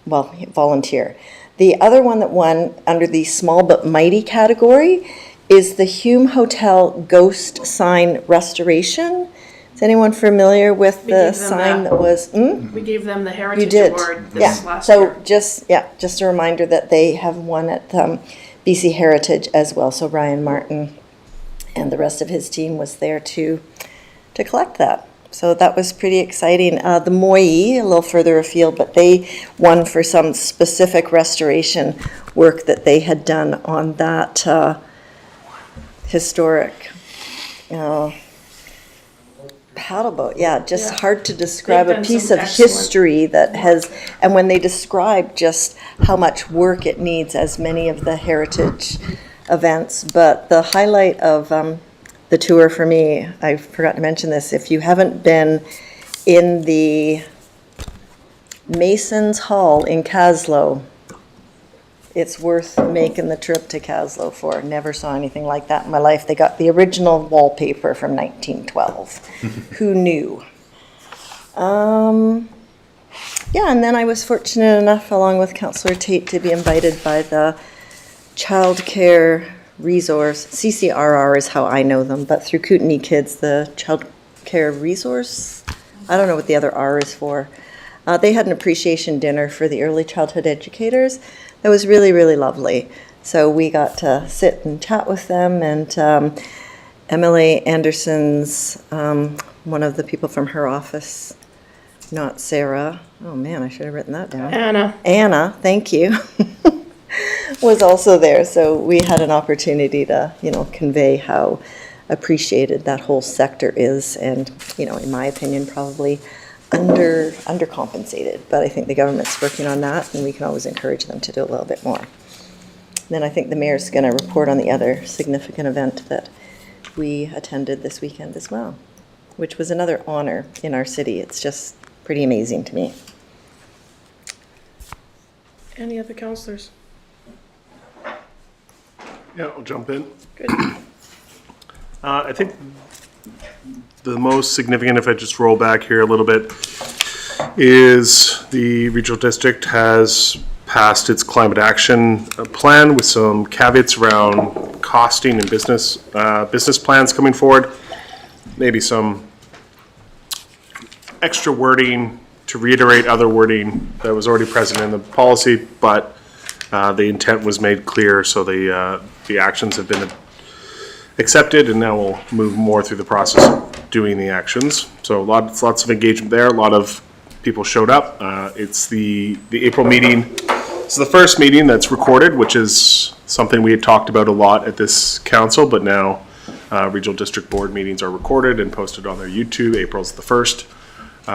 volunteer. The other one that won under the small but mighty category is the Hume Hotel Ghost Sign Restoration. Is anyone familiar with We the gave them sign that. that was? We gave them the You Heritage did. Award Yeah. this last So year. just a reminder that they have won at BC Heritage as well. So Ryan Martin and the rest of his team was there to collect that. So that was pretty exciting. The Moyi, a little further afield, but they won for some specific restoration work that they had done on that historic paddleboat. Yeah, just Yeah. hard to describe They've a done piece some of excellent- history that has, and when they describe just how much work it needs, as many of the heritage events. But the highlight of the tour for me, I forgot to mention this, if you haven't been in the Masons Hall in Caslow, it's worth making the trip to Caslow for. Never saw anything like that in my life. They got the original wallpaper from 1912. Who knew? Yeah, and then I was fortunate enough, along with Councillor Tate, to be invited by the Child Care Resource, CCRR is how I know them, but through Kootenai Kids, the Child Care Resource, I don't know what the other R is for. They had an appreciation dinner for the early childhood educators. That was really, really lovely. So we got to sit and chat with them, and Emily Anderson's, one of the people from her office, not Sarah. Oh man, I should have written that down. Anna, thank you. Was also there, so we had an opportunity to, convey how appreciated that whole sector is, and, in my opinion, probably undercompensated. But I think the government's working on that, and we can always encourage them to do a little bit more. Then I think the mayor's going to report on the other significant event that we attended this weekend as well, which was another honor in our city. It's just pretty amazing to me. Any other councillors? Yeah, I'll jump in. Good. I think the most significant, if I just roll back here a little bit, is the regional district has passed its climate action plan with some caveats around costing and business plans coming forward. Maybe some extra wording to reiterate other wording that was already present in the policy, but the intent was made clear, so the actions have been accepted, and now we'll move more through the process of doing the actions. So lots of engagement there. A lot of people showed up. It's the April meeting. It's the first meeting that's recorded, which is something we had talked about a lot at this council, but now regional district board meetings are recorded and posted on their YouTube. April's the 1st.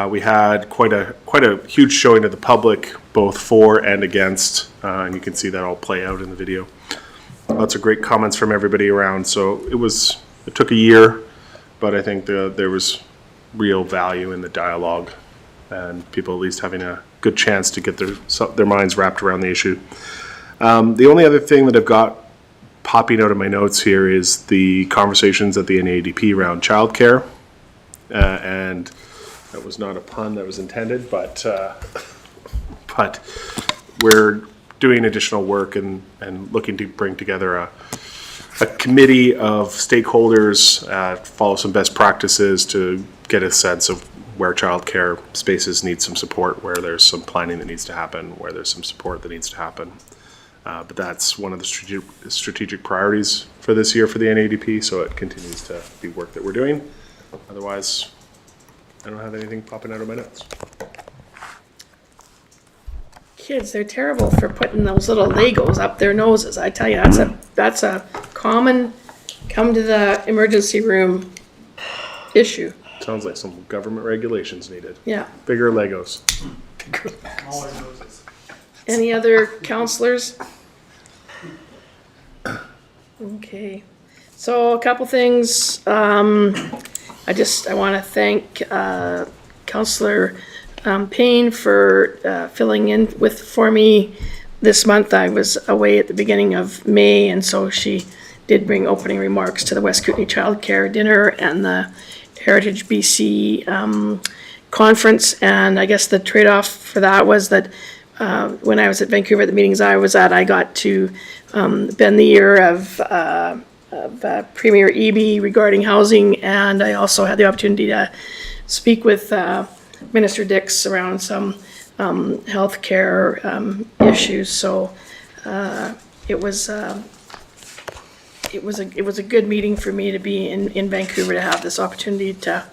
We had quite a huge showing of the public, both for and against, and you can see that all play out in the video. Lots of great comments from everybody around. So it took a year, but I think there was real value in the dialogue and people at least having a good chance to get their minds wrapped around the issue. The only other thing that I've got popping out of my notes here is the conversations at the NADP around childcare, and that was not a pun that was intended, but we're doing additional work and looking to bring together a committee of stakeholders, follow some best practices to get a sense of where childcare spaces need some support, where there's some planning that needs to happen, where there's some support that needs to happen. But that's one of the strategic priorities for this year for the NADP, so it continues to be work that we're doing. Otherwise, I don't have anything popping out of my notes. Kids, they're terrible for putting those little Legos up their noses. I tell you, that's a common come to the emergency room issue. Sounds like some government regulations needed. Yeah. Bigger Legos. Any other counselors? Okay, so a couple things. I want to thank Counselor Payne for filling in for me this month. I was away at the beginning of May, and so she did bring opening remarks to the West Kootenay Child Care Dinner and the Heritage BC conference. And I guess the trade-off for that was that when I was at Vancouver at the meetings I was at, I got to bend the ear of Premier Eby regarding housing, and I also had the opportunity to speak with Minister Dix around some healthcare issues. So it was a good meeting for me to be in Vancouver, to have this opportunity to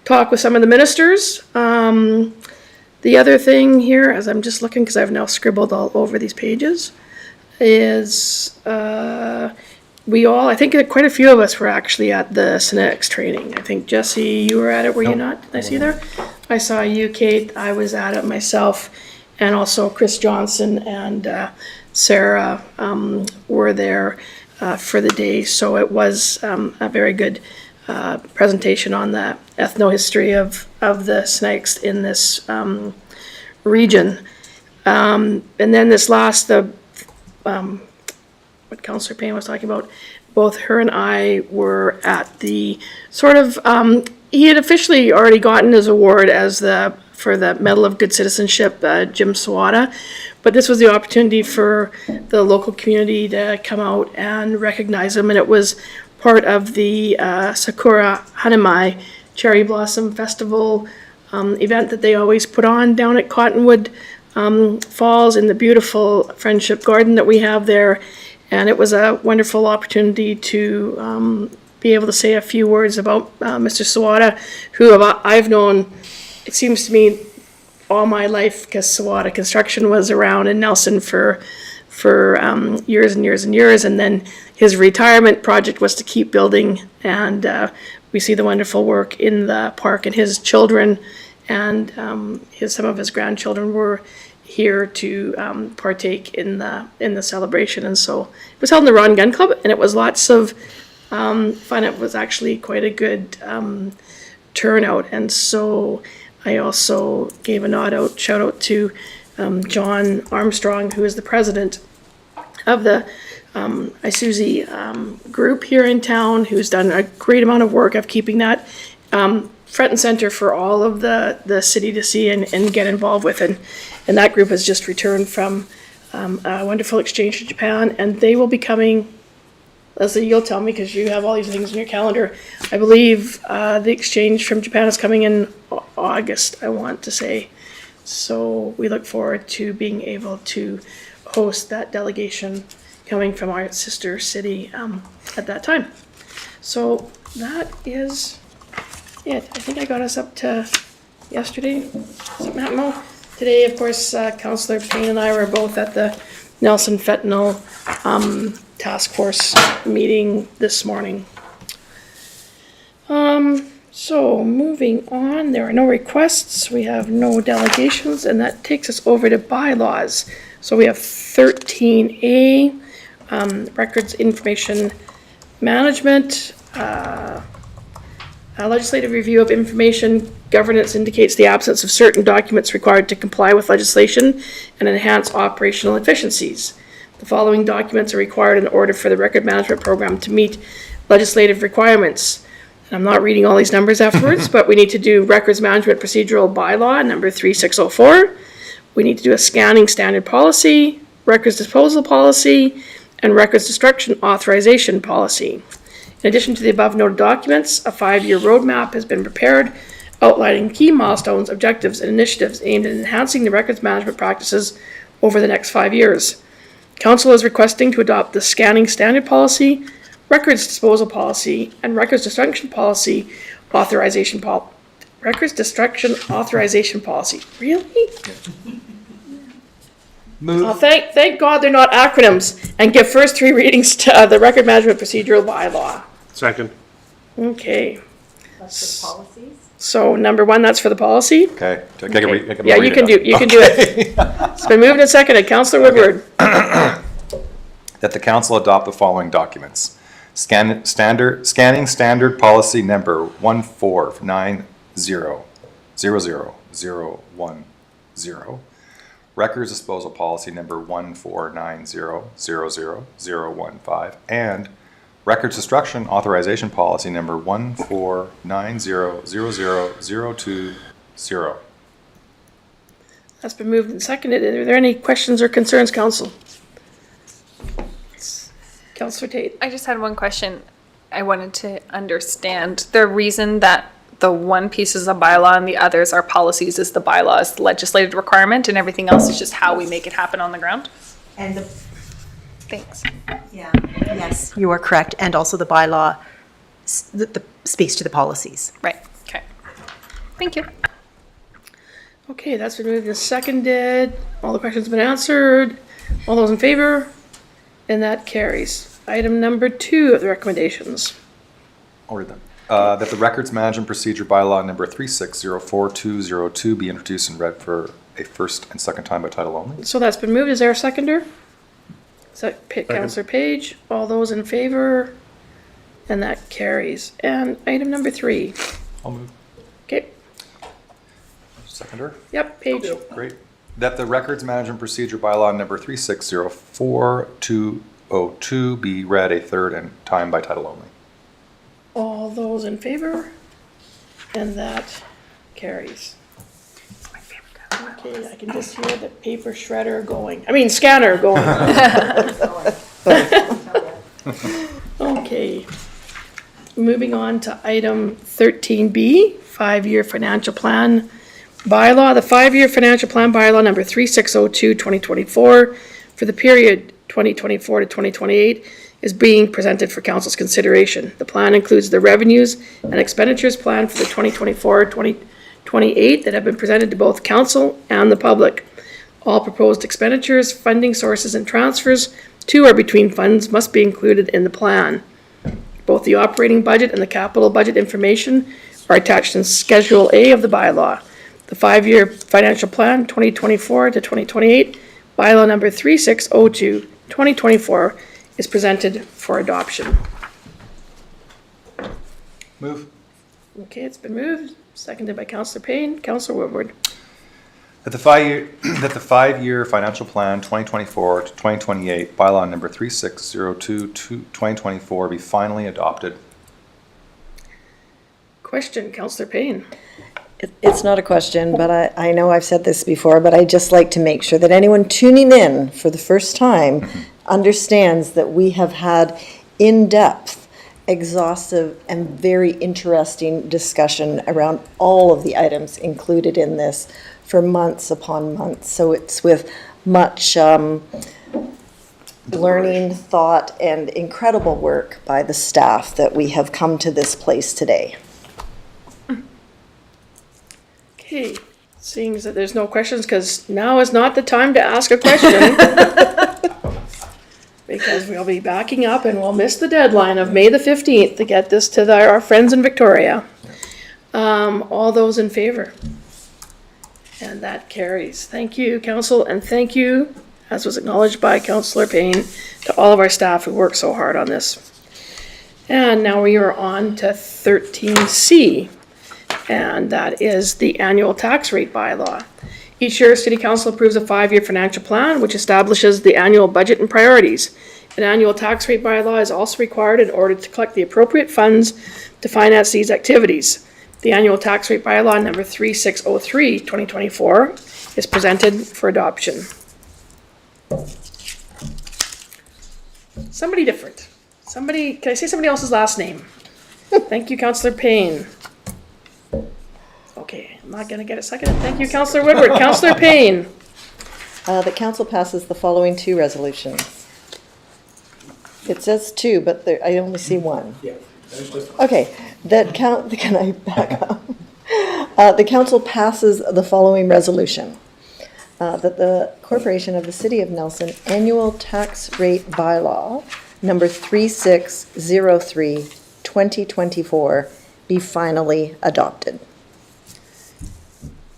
talk with some of the ministers. The other thing here, as I'm just looking, because I've now scribbled all over these pages, is I think quite a few of us were actually at the Synetics training. I think Jesse, you were at it, were you not? Did I see there? I saw you, Kate, I was at it myself, and also Chris Johnson and Sarah were there for the day. So it was a very good presentation on the ethnohistory of the Synetics in this region. And then this last, what Councillor Payne was talking about, both her and I were at the sort of, he had officially already gotten his award for the Medal of Good Citizenship, Jim Sawada, but this was the opportunity for the local community to come out and recognize him, and it was part of the Sakura Hanamai Cherry Blossom Festival event that they always put on down at Cottonwood Falls in the beautiful Friendship Garden that we have there. And it was a wonderful opportunity to be able to say a few words about Mr. Sawada, who I've known, it seems to me, all my life, because Sawada Construction was around in Nelson for years and years and years. And then his retirement project was to keep building. And we see the wonderful work in the park, and his children and some of his grandchildren were here to partake in the celebration. And so it was held in the Ron Gun Club, and it was lots of fun. It was actually quite a good turnout. And so I also gave a shout out to John Armstrong, who is the president of the Isuzu group here in town, who's done a great amount of work of keeping that front and center for all of the city to see and get involved with. And that group has just returned from a wonderful exchange to Japan, and they will be coming. Leslie, you'll tell me, because you have all these things in your calendar. I believe the exchange from Japan is coming in August, I want to say. So we look forward to being able to host that delegation coming from our sister city at that time. So that is it. I think I got us up to yesterday. Something happened? No. Today, of course, Councillor Payne and I were both at the Nelson Fentanyl Task Force meeting this morning. So moving on, there are no requests, we have no delegations, and that takes us over to bylaws. So we have 13A, Records Information Management. Legislative review of information governance indicates the absence of certain documents required to comply with legislation and enhance operational efficiencies. The following documents are required in order for the record management program to meet legislative requirements. And I'm not reading all these numbers afterwards, but we need to do records management procedural bylaw number 3604. We need to do a scanning standard policy, records disposal policy, and records destruction authorization policy. In addition to the above noted documents, a 5-year roadmap has been prepared outlining key milestones, objectives, and initiatives aimed at enhancing the records management practices over the next 5 years. Council is requesting to adopt the scanning standard policy, records disposal policy, and records destruction policy authorization records destruction authorization policy. Really? Move. Thank God they're not acronyms, and give first 3 readings to the record management procedural bylaw. Second. Okay. That's the policies. So number 1, that's for the policy. Okay. Okay. Yeah, you can do it. It's been moved and seconded. Councillor Woodward. That the council adopt the following documents. Scanning standard policy number 149000010. Records disposal policy number 149000015, and records destruction authorization policy number 149000020. That's been moved and seconded. Are there any questions or concerns, council? Councillor Tate. I just had one question. I wanted to understand the reason that the one piece is a bylaw and the others are policies is the bylaw is the legislative requirement and everything else is just how we make it happen on the ground? And the, Thanks. yeah, yes, you are correct. And also the bylaw speaks to the policies. Right, okay. Thank you. Okay, that's been moved and seconded. All the questions have been answered. All those in favor? And that carries. Item number 2 of the recommendations. I'll read them. That the records management procedure bylaw number 36042202 be introduced and read for a first and second time by title only. So that's been moved. Is there a seconder? Councillor Page. All those in favor? And that carries. And item number 3. I'll move. Okay. Seconder. Yep, Page. Great. That the records management procedure bylaw number 36042202 be read a third and time by title only. All those in favor? And that carries. Okay, I can just hear the paper shredder going. I mean, scanner going. Okay. Moving on to item 13B, 5-year financial plan bylaw. The 5-year financial plan bylaw number 3602-2024 for the period 2024 to 2028 is being presented for council's consideration. The plan includes the revenues and expenditures plan for the 2024-2028 that have been presented to both council and the public. All proposed expenditures, funding sources, and transfers to or between funds must be included in the plan. Both the operating budget and the capital budget information are attached in Schedule A of the bylaw. The 5-year financial plan, 2024 to 2028, bylaw number 3602-2024, is presented for adoption. Move. Okay, it's been moved, seconded by Councillor Payne. Councillor Woodward. That the 5-year financial plan 2024 to 2028 bylaw number 3602-2024 be finally adopted. Question, Councillor Payne. It's not a question, but I know I've said this before, but I just like to make sure that anyone tuning in for the first time understands that we have had in-depth, exhaustive, and very interesting discussion around all of the items included in this for months upon months. So it's with much learning, thought, and incredible work by the staff that we have come to this place today. Okay, seeing as that there's no questions, because now is not the time to ask a question. Because we'll be backing up and we'll miss the deadline of May the 15th to get this to our friends in Victoria. All those in favor? And that carries. Thank you, council, and thank you, as was acknowledged by Councillor Payne, to all of our staff who worked so hard on this. And now we are on to 13C, and that is the annual tax rate bylaw. Each year, City Council approves a 5-year financial plan which establishes the annual budget and priorities. An annual tax rate bylaw is also required in order to collect the appropriate funds to finance these activities. The annual tax rate bylaw number 3603-2024 is presented for adoption. Somebody different. Somebody, can I say somebody else's last name? Thank you, Councillor Payne. Okay, I'm not gonna get a second. Thank you, Councillor Woodward. Councillor Payne. The council passes the following 2 resolutions. It says 2, but I only see 1. Yeah. Okay, can I back up? The council passes the following resolution. That the Corporation of the City of Nelson Annual Tax Rate Bylaw, number 3603-2024, be finally adopted.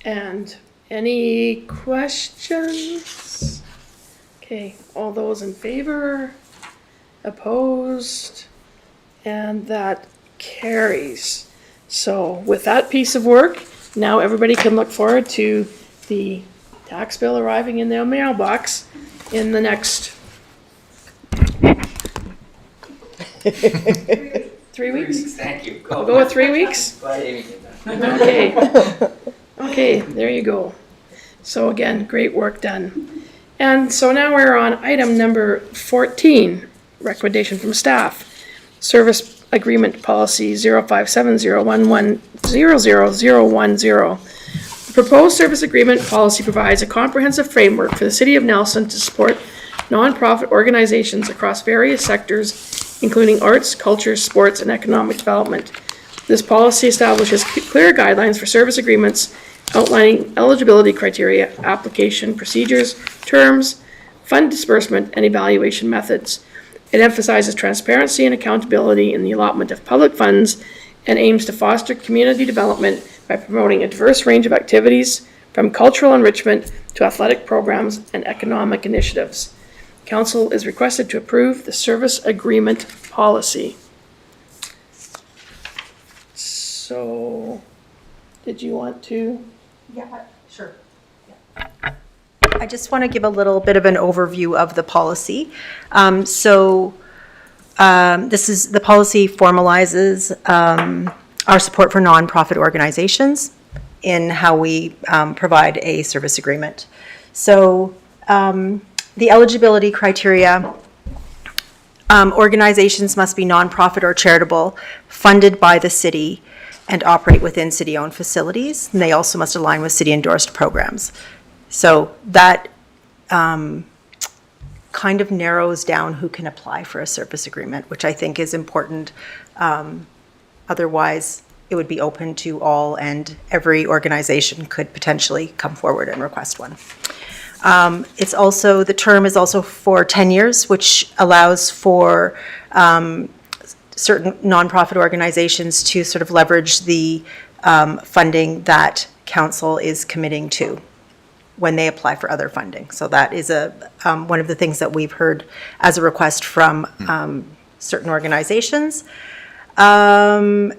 And any questions? Okay, all those in favor? Opposed? And that carries. So with that piece of work, now everybody can look forward to the tax bill arriving in their mailbox in the next 3 weeks? Thank you. We'll go with 3 weeks? Glad Amy did that. Okay. Okay, there you go. So again, great work done. And so now we're on item number 14, recommendation from staff. Service Agreement Policy 057011000010. The proposed service agreement policy provides a comprehensive framework for the City of Nelson to support nonprofit organizations across various sectors, including arts, culture, sports, and economic development. This policy establishes clear guidelines for service agreements, outlining eligibility criteria, application procedures, terms, fund disbursement, and evaluation methods. It emphasizes transparency and accountability in the allotment of public funds and aims to foster community development by promoting a diverse range of activities, from cultural enrichment to athletic programs and economic initiatives. Council is requested to approve the service agreement policy. So, did you want to? Yeah, sure. I just want to give a little bit of an overview of the policy. The policy formalizes our support for nonprofit organizations in how we provide a service agreement. So the eligibility criteria, organizations must be nonprofit or charitable, funded by the city, and operate within city-owned facilities. And they also must align with city-endorsed programs. So that kind of narrows down who can apply for a service agreement, which I think is important. Otherwise, it would be open to all, and every organization could potentially come forward and request one. It's also, the term is also for 10 years, which allows for certain nonprofit organizations to sort of leverage the funding that council is committing to when they apply for other funding. So that is one of the things that we've heard as a request from certain organizations. The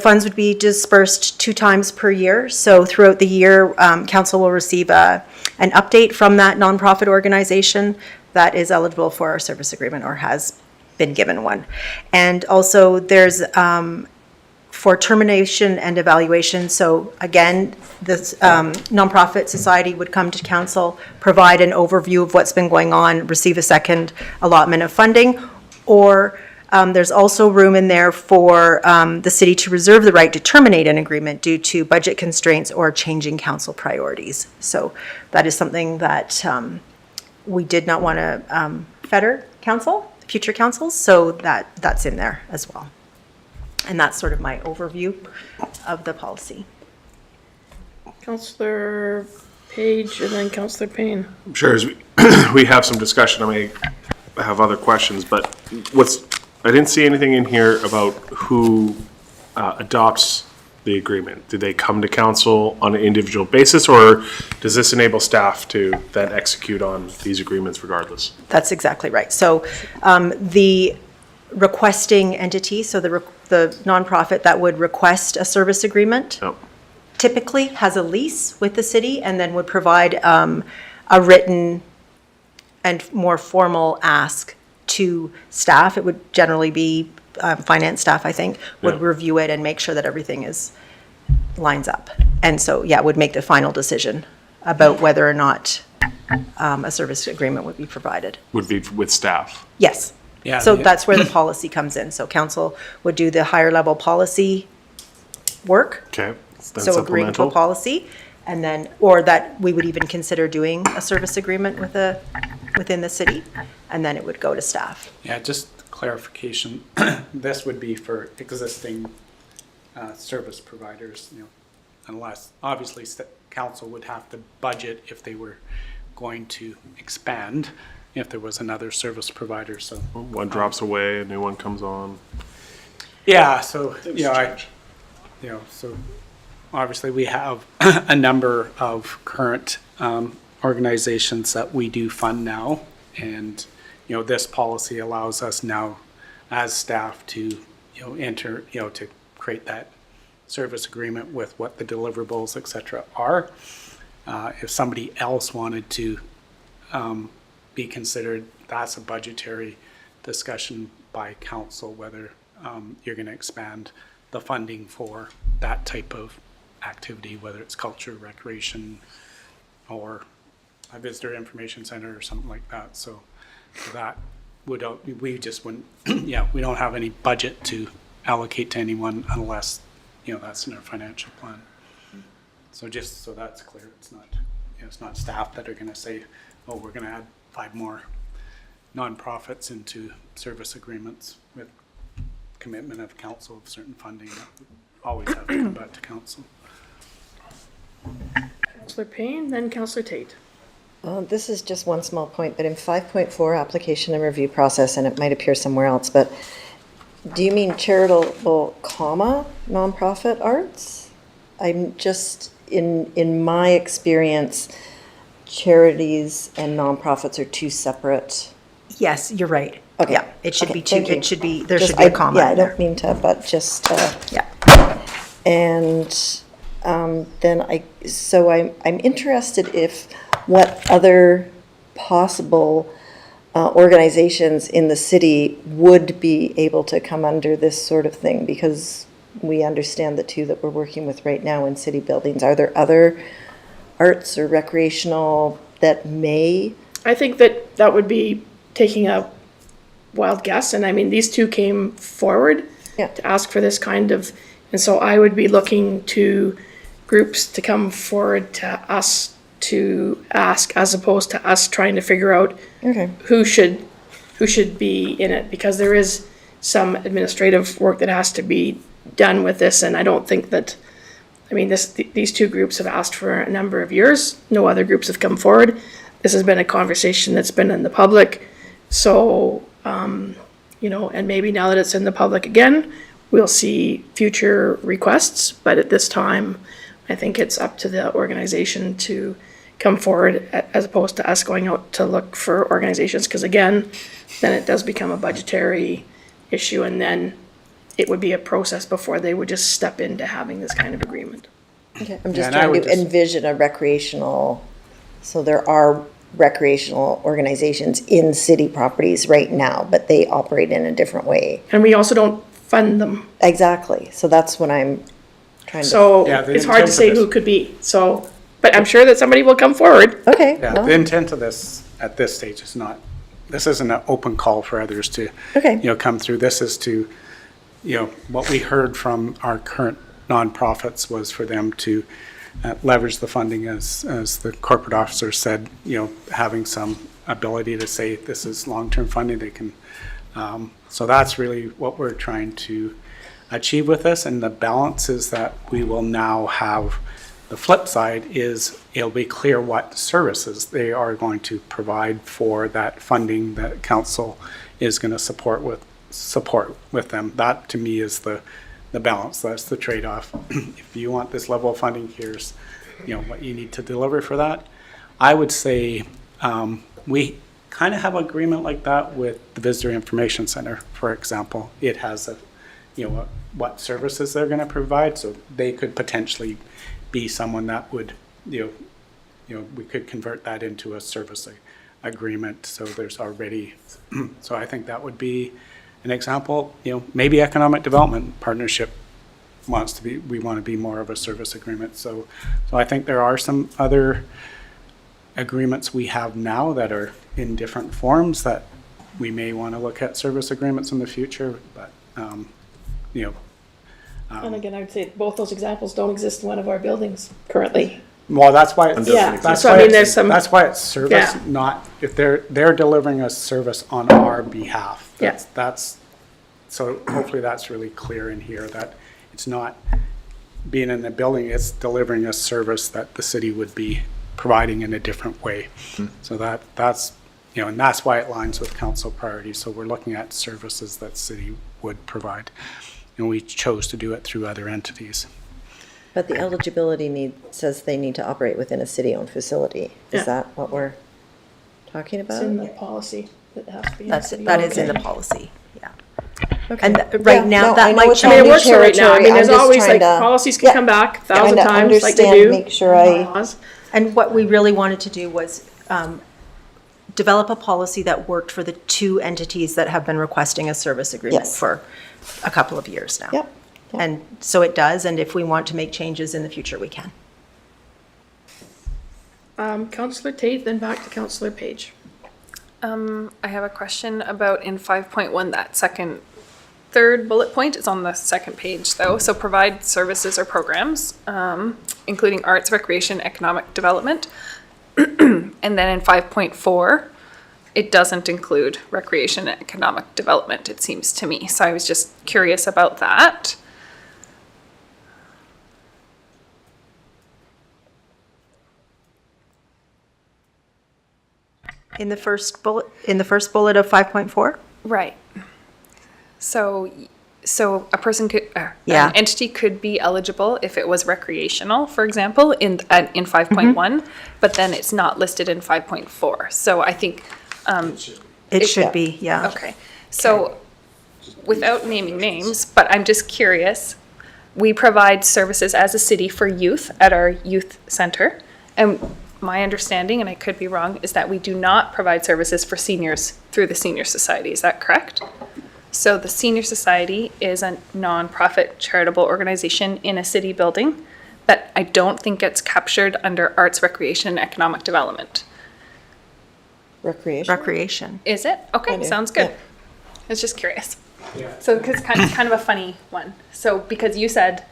funds would be dispersed 2 times per year. So throughout the year, council will receive an update from that nonprofit organization that is eligible for our service agreement or has been given one. And also there's for termination and evaluation. So again, this nonprofit society would come to council, provide an overview of what's been going on, receive a second allotment of funding, or there's also room in there for the city to reserve the right to terminate an agreement due to budget constraints or changing council priorities. So that is something that we did not want to fetter future councils, so that's in there as well. And that's sort of my overview of the policy. Councillor Page and then Councillor Payne. I'm sure as we have some discussion, I may have other questions, but I didn't see anything in here about who adopts the agreement. Do they come to council on an individual basis, or does this enable staff to then execute on these agreements regardless? That's exactly right. So the requesting entity, so the nonprofit that would request a service agreement, typically has a lease with the city and then would provide a written and more formal ask to staff. It would generally be finance staff, I think, would review it and make sure that everything lines up. And so, would make the final decision about whether or not a service agreement would be provided. Would be with staff? Yes. Yeah, So yeah. that's where the policy comes in. So council would do the higher level policy work. Okay. Then So agreeing to a supplemental? policy, and then, or that we would even consider doing a service agreement within the city, and then it would go to staff. Yeah, just clarification. This would be for existing service providers, unless, obviously, council would have to budget if they were going to expand, if there was another service provider, so. One drops away, a new one comes on. Yeah, so, so obviously we have a number of current organizations that we do fund now. And, this policy allows us now as staff to, enter, to create that service agreement with what the deliverables, et cetera, are. If somebody else wanted to be considered, that's a budgetary discussion by council, whether you're going to expand the funding for that type of activity, whether it's culture, recreation, or a visitor information center or something like that. So that we just wouldn't, we don't have any budget to allocate to anyone unless, that's in our financial plan. So just so that's clear, it's not staff that are going to say, oh, we're going to add 5 more nonprofits into service agreements with commitment of council of certain funding. That would always have to come back to council. Councillor Payne, then Councillor Tate. This is just one small point, but in 5.4 application and review process, and it might appear somewhere else, but do you mean charitable, nonprofit arts? I'm just, in my experience, charities and nonprofits are two separate. Yes, you're right. Okay. Yeah, it should Okay, be two, thank you. it should be, there Just- should be a comma Yeah, I in there. don't mean to, but just, Yeah. and then I'm interested if what other possible organizations in the city would be able to come under this sort of thing, because we understand the 2 that we're working with right now in city buildings. Are there other arts or recreational that may? I think that would be taking a wild guess, and I mean, these 2 came forward Yeah. to ask for this kind of, and so I would be looking to groups to come forward to us to ask, as opposed to us trying to figure out Okay. who should be in it, because there is some administrative work that has to be done with this, and I don't think that, I mean, these 2 groups have asked for a number of years. No other groups have come forward. This has been a conversation that's been in the public. So, and maybe now that it's in the public again, we'll see future requests. But at this time, I think it's up to the organization to come forward as opposed to us going out to look for organizations. Because again, then it does become a budgetary issue, and then it would be a process before they would just step into having this kind of agreement. Okay. I'm Yeah, just and I trying would to just- envision a recreational, so there are recreational organizations in city properties right now, but they operate in a different way. And we also don't fund them. Exactly. So that's what I'm trying to. So Yeah, the it's hard to intent of say this- who could be. So, but I'm sure that somebody will come forward. Okay. Yeah, well, the intent of this at this stage is not, this isn't an open call for others to, Okay. come through. This is to, what we heard from our current nonprofits was for them to leverage the funding, as the corporate officer said, having some ability to say this is long-term funding. They can, so that's really what we're trying to achieve with this. And the balance is that we will now have, the flip side is it'll be clear what services they are going to provide for that funding that council is going to support with them. That to me is the balance. That's the trade-off. If you want this level of funding, here's what you need to deliver for that. I would say we kind of have an agreement like that with the Visitor Information Center, for example. It has what services they're going to provide, so they could potentially be someone that would we could convert that into a service agreement. So there's already so I think that would be an example. Maybe economic development partnership we want to be more of a service agreement. So I think there are some other agreements we have now that are in different forms that we may want to look at service agreements in the future, but And again, I would say both those examples don't exist in one of our buildings currently. well, that's why it's, Yeah, that's so I why mean, it's, there's some- that's why it's service, Yeah. not if they're delivering a service on our behalf. Yeah. That's so hopefully that's really clear in here that it's not being in the building, it's delivering a service that the city would be providing in a different way. So that's and that's why it lines with council priorities. So we're looking at services that city would provide. we chose to do it through other entities. But the eligibility says they need to operate within a city-owned facility. Yeah. Is that what we're talking It's about? in the policy that has to be. in That is in the policy, yeah. Okay. And right now, no, I that know might it's I mean, it new works for right now. I territory. mean, there's I'm just always trying like, to- policies can yeah, come back a trying thousand to times like they understand, do. make sure I- Laws. And what we really wanted to do was develop a policy that worked for the two entities that have been requesting a service agreement Yes. for a couple of years now. Yep. Yep. And so it does, and if we want to make changes in the future, we can. Councillor Tate, then back to Councillor Page. I have a question about in 5.1, that third bullet point is on the second page though. So provide services or programs, including arts, recreation, economic development. And then in 5.4, it doesn't include recreation and economic development, it seems to me. So I was just curious about that. In the first bullet of 5.4? Right. So a person could, Yeah. an entity could be eligible if it was recreational, for example, in 5.1, but then it's not listed in 5.4. So I think, It should be, yeah. okay. So without naming names, but I'm just curious, we provide services as a city for youth at our youth center. And my understanding, and I could be wrong, is that we do not provide services for seniors through the Senior Society. Is that correct? So the Senior Society is a nonprofit charitable organization in a city building that I don't think gets captured under arts, recreation, and economic development. Recreation? Is it? I Okay, do, sounds good. yeah. I was just curious. So, because it's kind of a funny one. So, because you said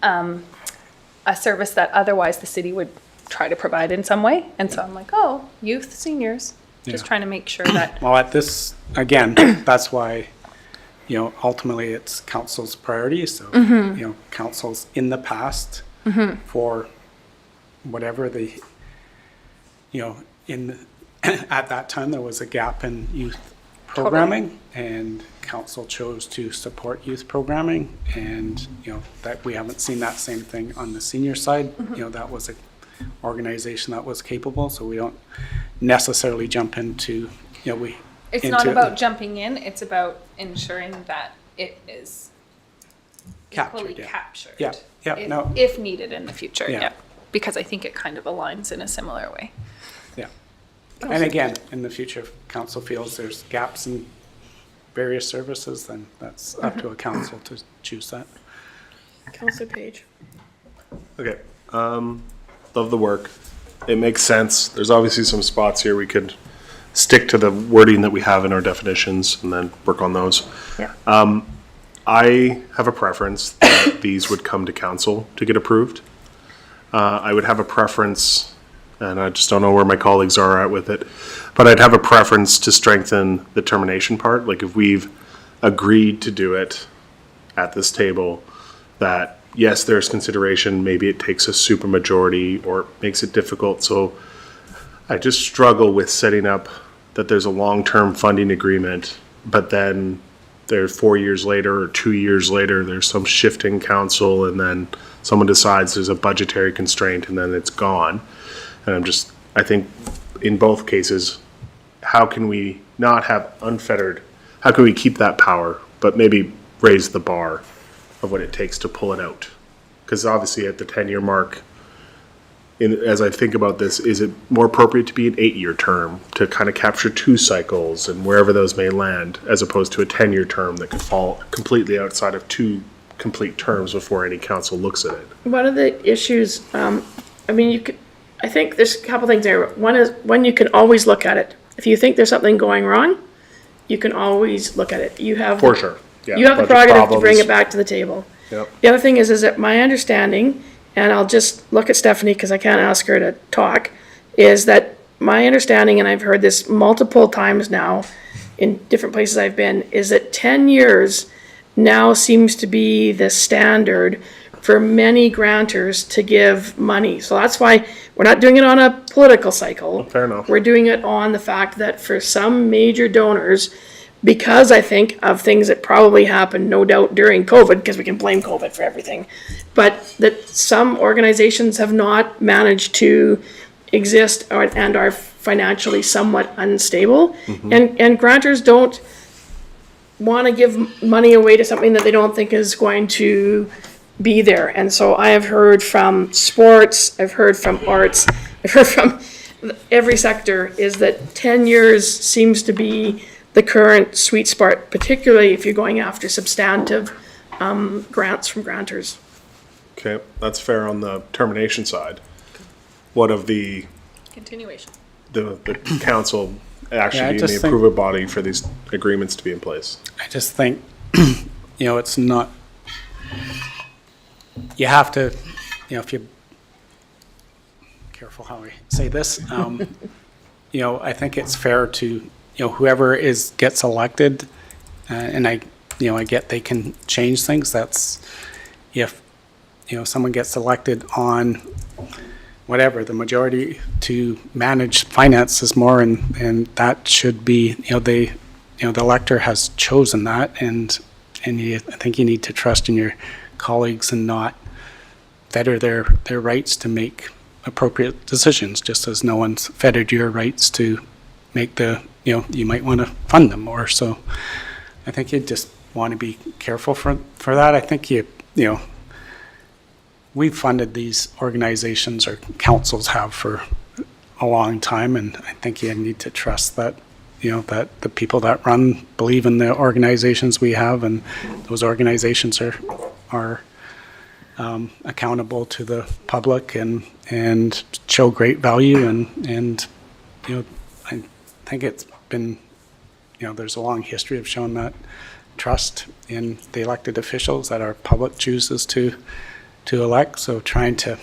a service that otherwise the city would try to provide in some way, and so I'm like, oh, youth, seniors, just Yeah. trying to make sure that. Well, at this, again, that's why, ultimately it's council's priority, so, council's in the past for whatever at that time, there was a gap in youth programming, and council chose to support youth programming, and, that we haven't seen that same thing on the senior side. That was a organization that was capable, so we don't necessarily jump into, It's not about jumping in, it's about ensuring that it is equally Captured, yeah. captured. Yeah, yeah, if, no. if needed in the future, Yeah. yeah. Because I think it kind of aligns in a similar way. Yeah. And again, in the future, if council feels there's gaps in various services, then that's up to a council to choose that. Councillor Page. Okay, love the work. It makes sense. There's obviously some spots here we could stick to the wording that we have in our definitions and then work on those. Yeah. I have a preference that these would come to council to get approved. I would have a preference, and I just don't know where my colleagues are at with it, but I'd have a preference to strengthen the termination part. Like if we've agreed to do it at this table, that yes, there's consideration, maybe it takes a supermajority or makes it difficult. So I just struggle with setting up that there's a long-term funding agreement, but then there's 4 years later or 2 years later, there's some shift in council, and then someone decides there's a budgetary constraint, and then it's gone. And I think in both cases, how can we not have unfettered, how can we keep that power, but maybe raise the bar of what it takes to pull it out? Because obviously at the 10-year mark, as I think about this, is it more appropriate to be an 8-year term to kind of capture 2 cycles and wherever those may land, as opposed to a 10-year term that could fall completely outside of 2 complete terms before any council looks at it? One of the issues, I think there's a couple things there. One, you can always look at it. If you think there's something going wrong, you can always look at it. You have. For sure. Yeah, You have the budget prerogative to bring problems. it back to the table. Yep. The other thing is that my understanding, and I'll just look at Stephanie because I can't ask her to talk, is that my understanding, and I've heard this multiple times now in different places I've been, is that 10 years now seems to be the standard for many grantors to give money. So that's why we're not doing it on a political cycle. Fair enough. We're doing it on the fact that for some major donors, because I think of things that probably happened, no doubt, during COVID, because we can blame COVID for everything, but that some organizations have not managed to exist and are financially somewhat unstable. And grantors don't want to give money away to something that they don't think is going to be there. And so I have heard from sports, I've heard from arts, I've heard from every sector, is that 10 years seems to be the current sweet spot, particularly if you're going after substantive grants from grantors. Okay, that's fair on the termination side. What of the Continuation. the council actually Yeah, I being just the think- approval body for these agreements to be in place? I just think, it's not, you have to, if you, careful how I say this, I think it's fair to, whoever gets elected, and I get they can change things. That's if, someone gets elected on whatever, the majority to manage finances more, and that should be, the elector has chosen that, and I think you need to trust in your colleagues and not fetter their rights to make appropriate decisions, just as no one's fettered your rights to make you might want to fund them more. So I think you just want to be careful for that. I think we've funded these organizations, or councils have, for a long time, and I think you need to trust that, that the people that run believe in the organizations we have, and those organizations are accountable to the public and show great value, and I think it's been, there's a long history of showing that trust in the elected officials that our public chooses to elect. So trying to,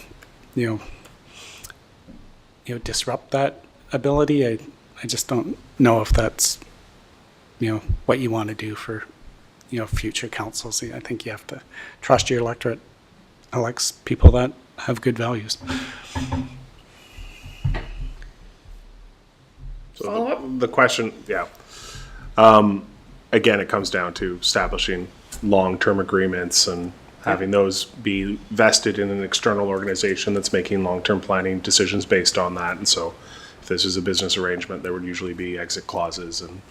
disrupt that ability, I just don't know if that's, what you want to do for, future councils. I think you have to trust your electorate elects people that have good values. Follow-up? The question, yeah. Again, it comes down to establishing long-term agreements and having those be vested in an external organization that's making long-term planning decisions based on that. And so if this is a business arrangement, there would usually be exit clauses and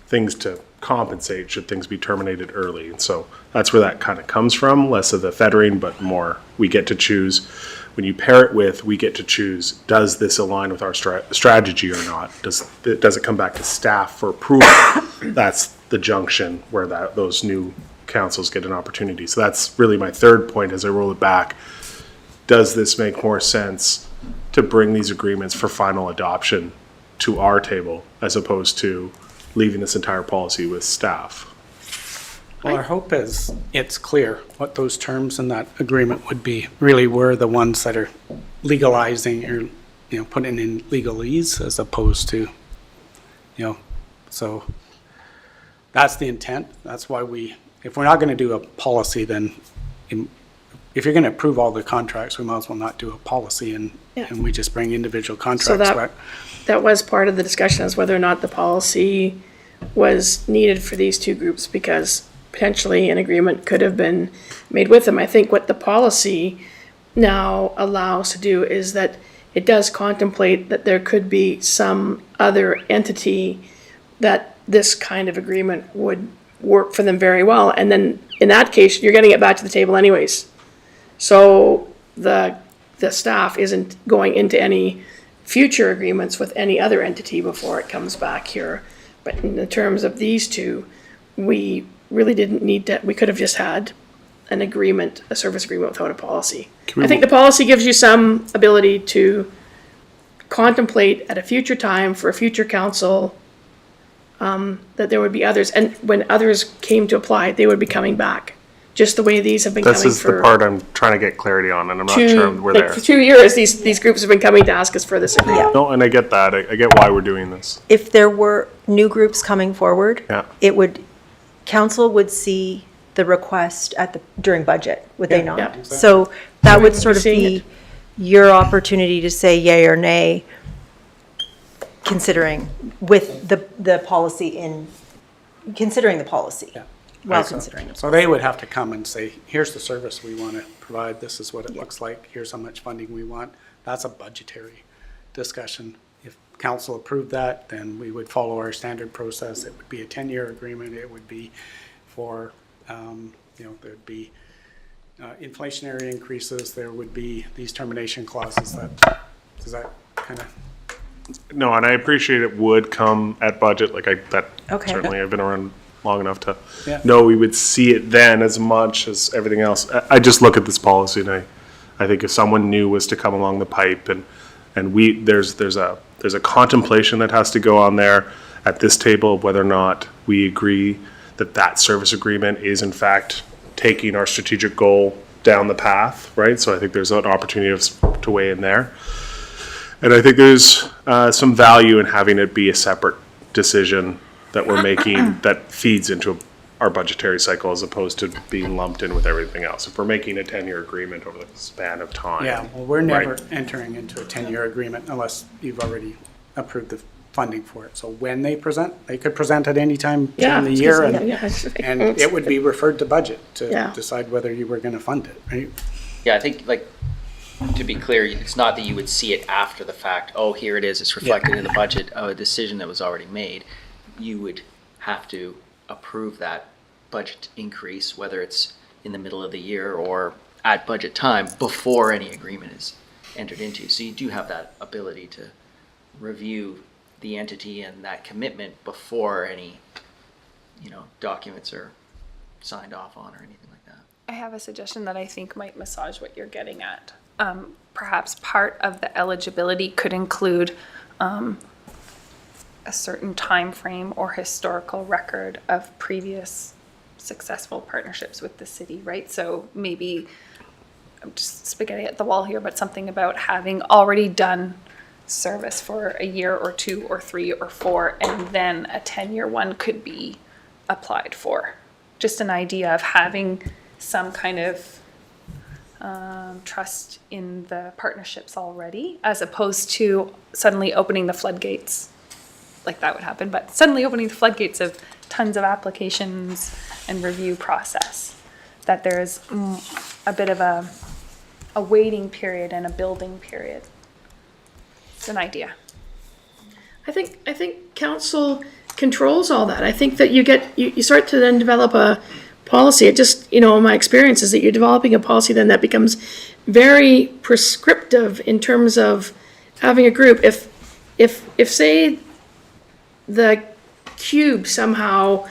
things to compensate should things be terminated early. And so that's where that kind of comes from, less of the fettering, but more we get to choose. When you pair it with, we get to choose, does this align with our strategy or not? Does it come back to staff for approval? That's the junction where those new councils get an opportunity. So that's really my third point as I roll it back. Does this make more sense to bring these agreements for final adoption to our table as opposed to leaving this entire policy with staff? Well, our hope is it's clear what those terms in that agreement would be. Really, we're the ones that are legalizing or, putting in legalese as opposed to, so that's the intent. That's why if we're not going to do a policy, then if you're going to approve all the contracts, we might as well not do a policy and we just bring individual contracts back. That was part of the discussion, as whether or not the policy was needed for these two groups, because potentially an agreement could have been made with them. I think what the policy now allows to do is that it does contemplate that there could be some other entity that this kind of agreement would work for them very well. And then in that case, you're getting it back to the table anyways. So the staff isn't going into any future agreements with any other entity before it comes back here. But in the terms of these two, we really didn't need to, we could have just had an agreement, a service agreement without a policy. I think the policy gives you some ability to contemplate at a future time for a future council that there would be others, and when others came to apply, they would be coming back, just the way these have been coming for. This is the part I'm trying to get clarity on, and I'm not sure we're there. For 2 years, these groups have been coming to ask us for this agreement. No, and I get that. I get why we're doing this. If there were new groups coming forward, Yeah. Council would see the request during budget, would they not? Yeah. So that would would sort be of seeing be your opportunity to say yay or nay, considering with the policy considering the policy. Yeah. While So- considering it. So they would have to come and say, here's the service we want to provide, this is what it looks like, here's how much funding we want. That's a budgetary discussion. If council approved that, then we would follow our standard process. It would be a 10-year agreement. It would be for, there'd be inflationary increases. There would be these termination clauses does that kind of? No, and I appreciate it would come at budget, Okay. certainly, I've been around long enough to Yeah. know we would see it then as much as everything else. I just look at this policy and I think if someone new was to come along the pipe and there's a contemplation that has to go on there at this table of whether or not we agree that service agreement is in fact taking our strategic goal down the path, right? So I think there's an opportunity to weigh in there. And I think there's some value in having it be a separate decision that we're making that feeds into our budgetary cycle as opposed to being lumped in with everything else. If we're making a 10-year agreement over the span of time. Yeah, well, we're never right? entering into a 10-year agreement unless you've already approved the funding for it. So when they could present at any time Yeah. during the year, and and it would be referred to budget Yeah. to decide whether you were going to fund it, right? Yeah, I think, to be clear, it's not that you would see it after the fact, oh, here it is, it's reflected in the budget of a decision that was already made. You would have to approve that budget increase, whether it's in the middle of the year or at budget time, before any agreement is entered into. So you do have that ability to review the entity and that commitment before any, documents are signed off on or anything like that. I have a suggestion that I think might massage what you're getting at. Perhaps part of the eligibility could include a certain time frame or historical record of previous successful partnerships with the city, right? So maybe, I'm just spaghetti at the wall here, but something about having already done service for a year or 2 or 3 or 4, and then a 10-year one could be applied for. Just an idea of having some kind of trust in the partnerships already, as opposed to suddenly opening the floodgates, like that would happen, but suddenly opening the floodgates of tons of applications and review process, that there's a bit of a waiting period and a building period. It's an idea. I think council controls all that. I think that you start to then develop a policy. It just, my experience is that you're developing a policy then that becomes very prescriptive in terms of having a group. If say the Cube somehow,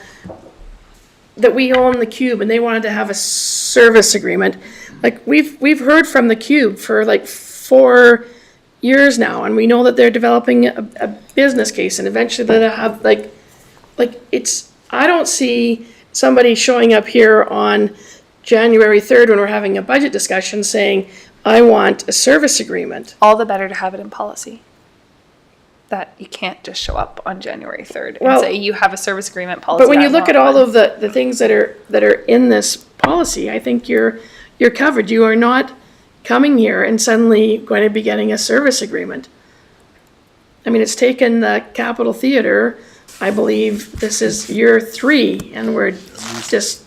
that we own the Cube and they wanted to have a service agreement, like we've heard from the Cube for 4 years now, and we know that they're developing a business case, and eventually they'll have I don't see somebody showing up here on January 3rd when we're having a budget discussion saying, I want a service agreement. All the better to have it in policy. That you can't just show up on January 3rd and Well, say you have a service agreement policy. But when you I look at want all one. of the things that are in this policy, I think you're covered. You are not coming here and suddenly going to be getting a service agreement. I mean, it's taken the Capitol Theater, I believe this is year 3, and we're just,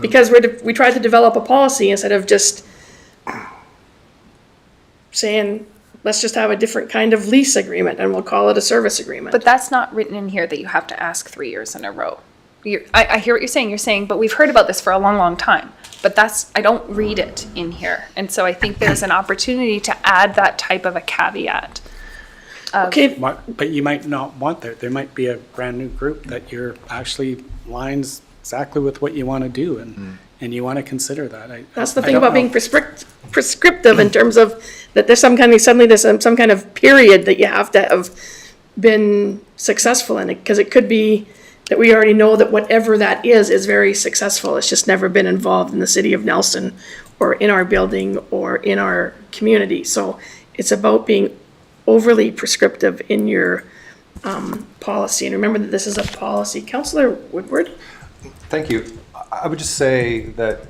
because we tried to develop a policy instead of just saying, let's just have a different kind of lease agreement and we'll call it a service agreement. But that's not written in here that you have to ask 3 years in a row. I hear what you're saying. You're saying, but we've heard about this for a long, long time. But I don't read it in here. And so I think there's an opportunity to add that type of a caveat. Okay, But you might not want that. There might be a brand new group that you're actually lines exactly with what you want to do, and you want to consider that. that's the I thing don't about know. being prescriptive in terms of that there's some kind of period that you have to have been successful in it, because it could be that we already know that whatever that is very successful. It's just never been involved in the city of Nelson or in our building or in our community. So it's about being overly prescriptive in your policy. And remember that this is a policy. Councillor Woodward? Thank you. I would just say that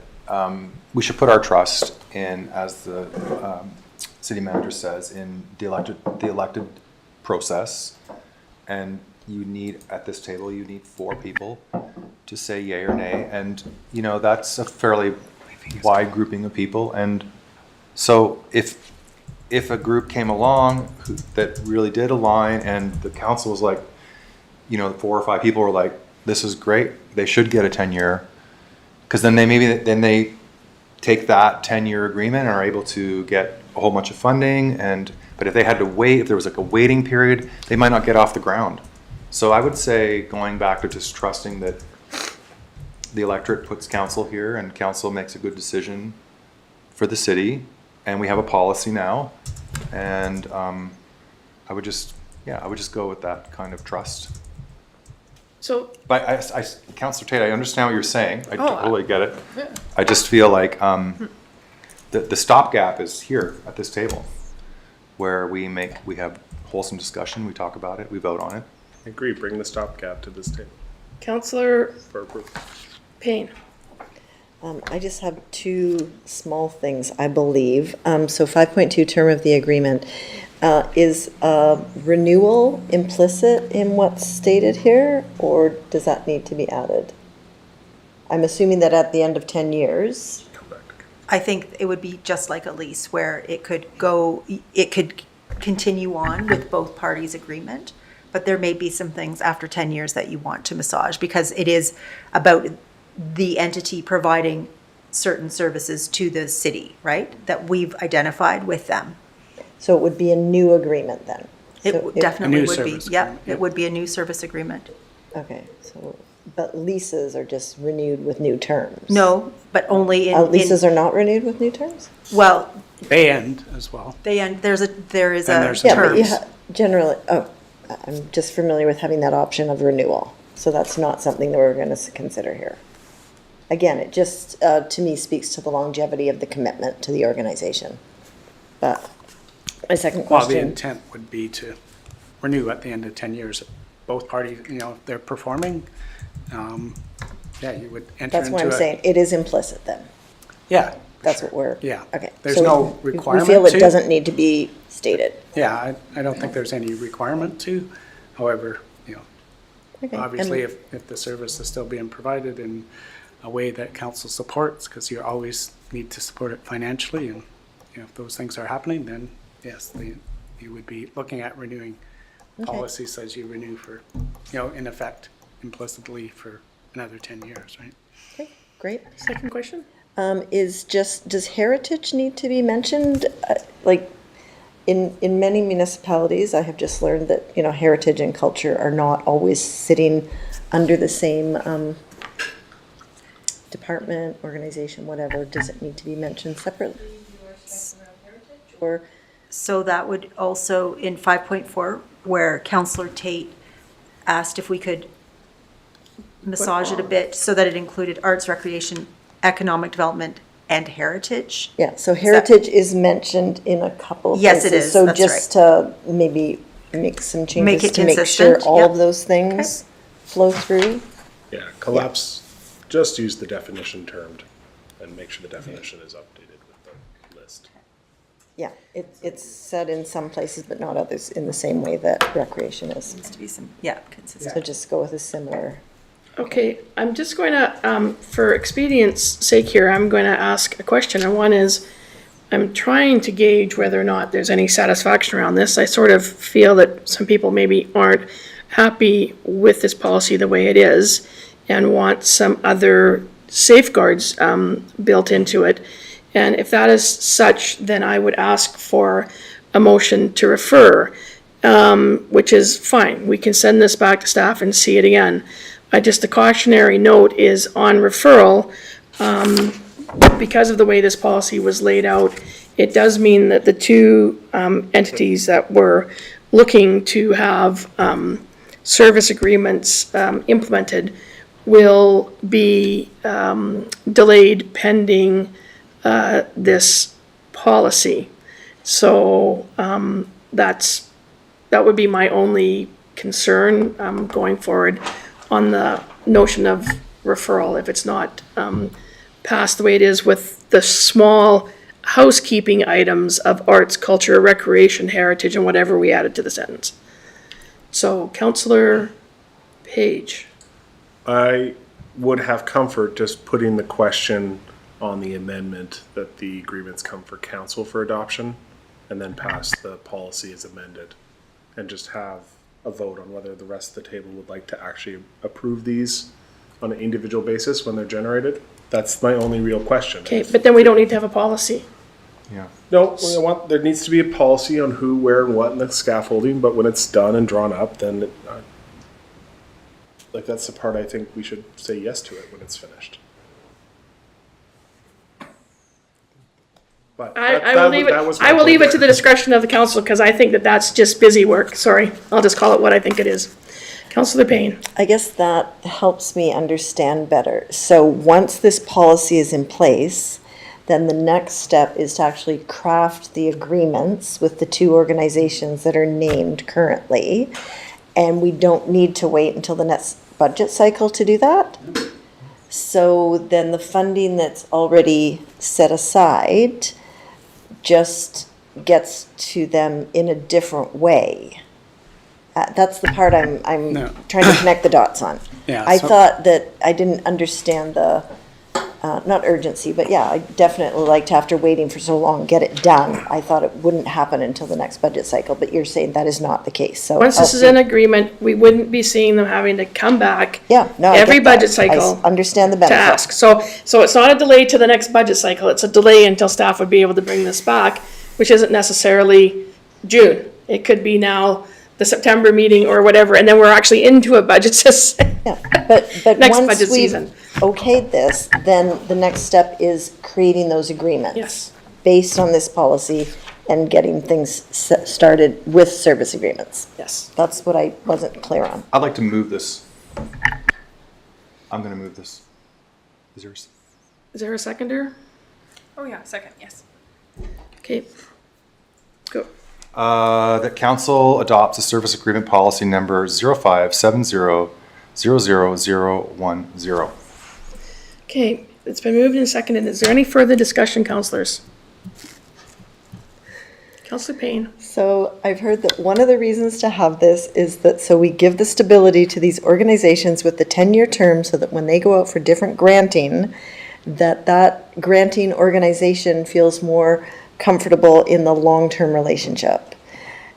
we should put our trust in, as the city manager says, in the elected process, and you need, at this table, you need 4 people to say yay or nay. And, you know, that's a fairly wide grouping of people. And so if a group came along that really did align and the council was like, you know, 4 or 5 people were like, this is great, they should get a 10-year. Because then they take that 10-year agreement and are able to get a whole bunch of funding. But if they had to wait, if there was like a waiting period, they might not get off the ground. So I would say going back to just trusting that the electorate puts council here and council makes a good decision for the city, and we have a policy now. And I would just go with that kind of trust. So, But Councillor Tate, I understand what you're saying. I Oh, totally get it. I just feel like the stopgap is here at this table, where we have wholesome discussion, we talk about it, we vote on it. I agree, bring the stopgap to this table Councillor for approval. Payne. I just have 2 small things, I believe. So 5.2, term of the agreement. Is renewal implicit in what's stated here, or does that need to be added? I'm assuming that at the end of 10 years. I think it would be just like a lease where it could continue on with both parties' agreement, but there may be some things after 10 years that you want to massage because it is about the entity providing certain services to the city, right? That we've identified with them. So it would be a new agreement then? It So definitely A new would be, service yeah, agreement, it would be a new service agreement. Okay, so, but leases are just renewed with new terms? No, but only Leases are not renewed with new terms? well, They end as well. there is And there's a Yeah, but you terms. generally, I'm just familiar with having that option of renewal, so that's not something that we're going to consider here. Again, it just, to me, speaks to the longevity of the commitment to the organization. But my second Well, the question, intent would be to renew at the end of 10 years. Both parties, you know, if they're performing, you would enter that's into what I'm saying, it is implicit then. Yeah, That's what we're, yeah. okay. There's So no we requirement feel it to. doesn't need to be stated. Yeah, I don't think there's any requirement to. However, you know, Okay, obviously, and- if the service is still being provided in a way that council supports, because you always need to support it financially, and you know, if those things are happening, then yes, you would be looking at renewing. Policy says you renew for, you know, in effect, implicitly for another 10 years, right? Okay, great. Second question? Does heritage need to be mentioned? Like, in many municipalities, I have just learned that, you know, heritage and culture are not always sitting under the same department, organization, whatever. Does it need to be mentioned separately? Or, So that would also, in 5.4, where Councillor Tate asked if we could massage it a bit so that it included arts, recreation, economic development, and heritage. yeah, so heritage is mentioned in a couple of Yes, it places. is. So That's just to maybe make some changes Make it to make sure consistent, all yep. of those things flow through. Yeah, collapse, just use the definition termed and make sure the definition is updated with the list. Yeah, it's said in some places, but not others in the same way that recreation is. Needs to be some, yeah, consistent. So just go with a similar. Okay, I'm just going to, for expedience sake here, I'm going to ask a question. And one is, I'm trying to gauge whether or not there's any satisfaction around this. I sort of feel that some people maybe aren't happy with this policy the way it is and want some other safeguards built into it. And if that is such, then I would ask for a motion to refer, which is fine. We can send this back to staff and see it again. Just a cautionary note is on referral, because of the way this policy was laid out, it does mean that the 2 entities that were looking to have service agreements implemented will be delayed pending this policy. So that would be my only concern going forward on the notion of referral, if it's not passed the way it is with the small housekeeping items of arts, culture, recreation, heritage, and whatever we added to the sentence. So Councillor Page. I would have comfort just putting the question on the amendment that the agreements come for council for adoption, and then pass the policy as amended, and just have a vote on whether the rest of the table would like to actually approve these on an individual basis when they're generated. That's my only real question. Okay, but then we don't need to have a policy. Yeah. No, there needs to be a policy on who, where, and what in the scaffolding, but when it's done and drawn up, then like that's the part I think we should say yes to it when it's finished. But I will leave it to the discretion of the council, because I think that that's just busy work. Sorry, I'll just call it what I think it is. Councillor Payne. I guess that helps me understand better. So once this policy is in place, then the next step is to actually craft the agreements with the two organizations that are named currently. And we don't need to wait until the next budget cycle to do that. So then the funding that's already set aside just gets to them in a different way. That's the part I'm No. trying to connect the dots on. Yeah, I so- thought that I didn't understand the, not urgency, but yeah, I definitely liked after waiting for so long, get it done. I thought it wouldn't happen until the next budget cycle, but you're saying that is not the case, so. Once this is in agreement, we wouldn't be seeing them having to come back Yeah, no, I get every that. budget I cycle understand the to benefit. ask. So it's not a delay to the next budget cycle, it's a delay until staff would be able to bring this back, which isn't necessarily June. It could be now the September meeting or whatever, and then we're actually into a budget session. Yeah, but Next once budget we've season. okayed this, then the next step is creating those agreements. Yes. Based on this policy and getting things started with service agreements. Yes. That's what I wasn't clear on. I'd like to move this. I'm going to move this. Is yours? Is there a seconder? Oh, yeah, second, yes. Okay. Go. That council adopts a service agreement policy number 05700010. Okay, it's been moved and seconded. Is there any further discussion, councillors? Councillor Payne. So I've heard that one of the reasons to have this is that so we give the stability to these organizations with the 10-year term so that when they go out for different granting, that granting organization feels more comfortable in the long-term relationship.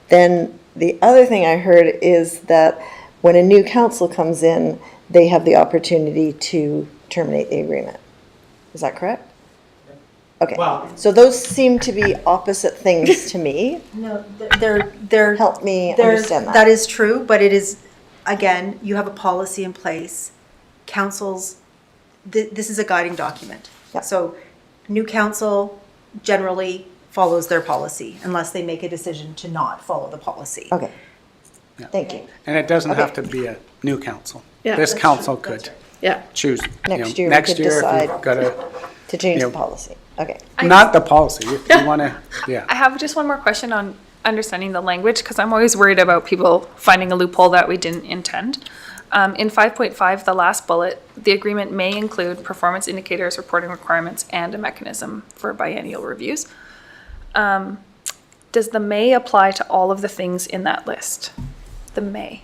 Then the other thing I heard is that when a new council comes in, they have the opportunity to terminate the agreement. Is that correct? Okay, so those seem to be opposite things to me. No, they're. Help me understand that. That is true, but it is, again, you have a policy in place. Councils, this is a guiding document. Yeah. So new council generally follows their policy unless they make a decision to not follow the policy. Okay, thank you. And it doesn't have to be a new council. Yeah, This that's council could Yeah. choose. Next year we could if decide we've got to, to change the Yeah. policy. Okay. not the policy, if you want to, yeah. I have just one more question on understanding the language, because I'm always worried about people finding a loophole that we didn't intend. In 5.5, the last bullet, the agreement may include performance indicators, reporting requirements, and a mechanism for biennial reviews. Does the may apply to all of the things in that list? The may.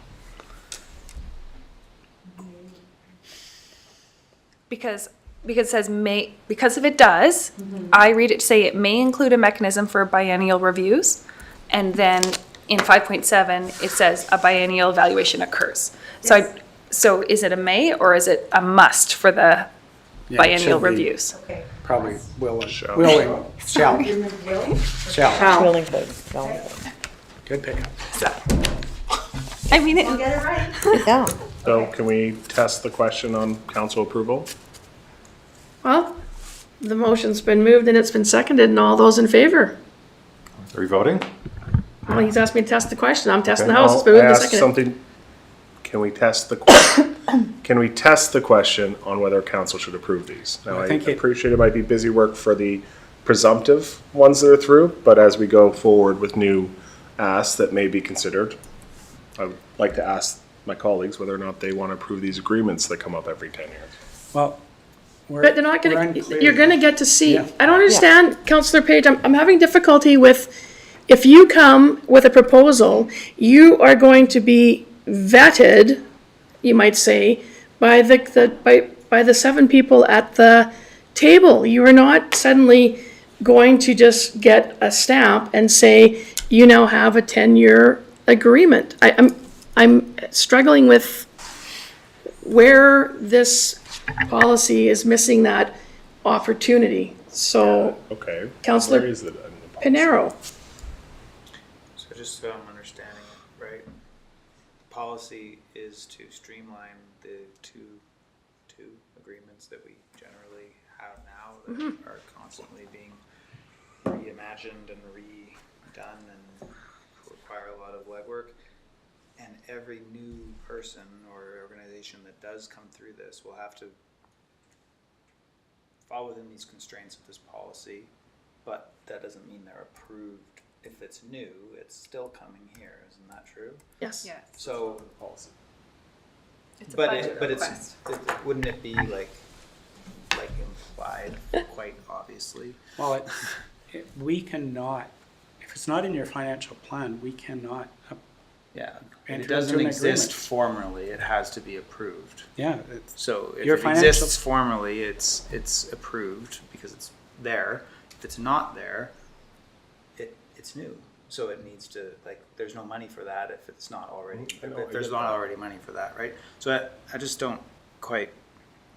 Because it says may, because if it does, I read it to say it may include a mechanism for biennial reviews. And then in 5.7, it says a biennial evaluation occurs. So is it a may or is it a must for the Yeah, it biennial should be. reviews? Probably will, Shall. shall. Shall. Willing to, no. Good pickup. I mean, Yeah, So can we test the question on council approval? Well, the motion's been moved and it's been seconded, and all those in favor? Are you voting? Well, he's asked me to test the question. I'm testing the Okay. house. It's been moved I and asked seconded. something, can we test the question? Can we test the question on whether council should approve these? Now, I I think it- appreciate it might be busy work for the presumptive ones that are through, but as we go forward with new asks that may be considered, I would like to ask my colleagues whether or not they want to approve these agreements that come up every 10 years. Well, we're But they're not we're gonna, unclear. you're gonna get to see. Yeah. I don't understand, Councillor Page, I'm having difficulty with, if you come with a proposal, you are going to be vetted, you might say, by the 7 people at the table. You are not suddenly going to just get a stamp and say, you now have a 10-year agreement. I'm struggling with where this policy is missing that opportunity. So, Okay. Councillor Where is it in the policy? Pinero, So just so I'm understanding it, right? Policy is to streamline the two agreements that we generally have now that are constantly being reimagined and redone and require a lot of legwork. And every new person or organization that does come through this will have to fall within these constraints of this policy, but that doesn't mean they're approved. If it's new, it's still coming here, isn't that true? yes. Yes. So, Policy. It's a but budget it's, request. wouldn't it be like implied quite obviously? Well, we cannot, if it's not in your financial plan, we cannot, Yeah, Enter it into doesn't an exist agreement. formally, it has to be approved. yeah, it's, So if Your it financial- exists formally, it's approved because it's there. If it's not there, it's new. So it needs to, like, there's no money for that if it's not already, I know, if there's I get not that. already money for that, right? So I just don't quite,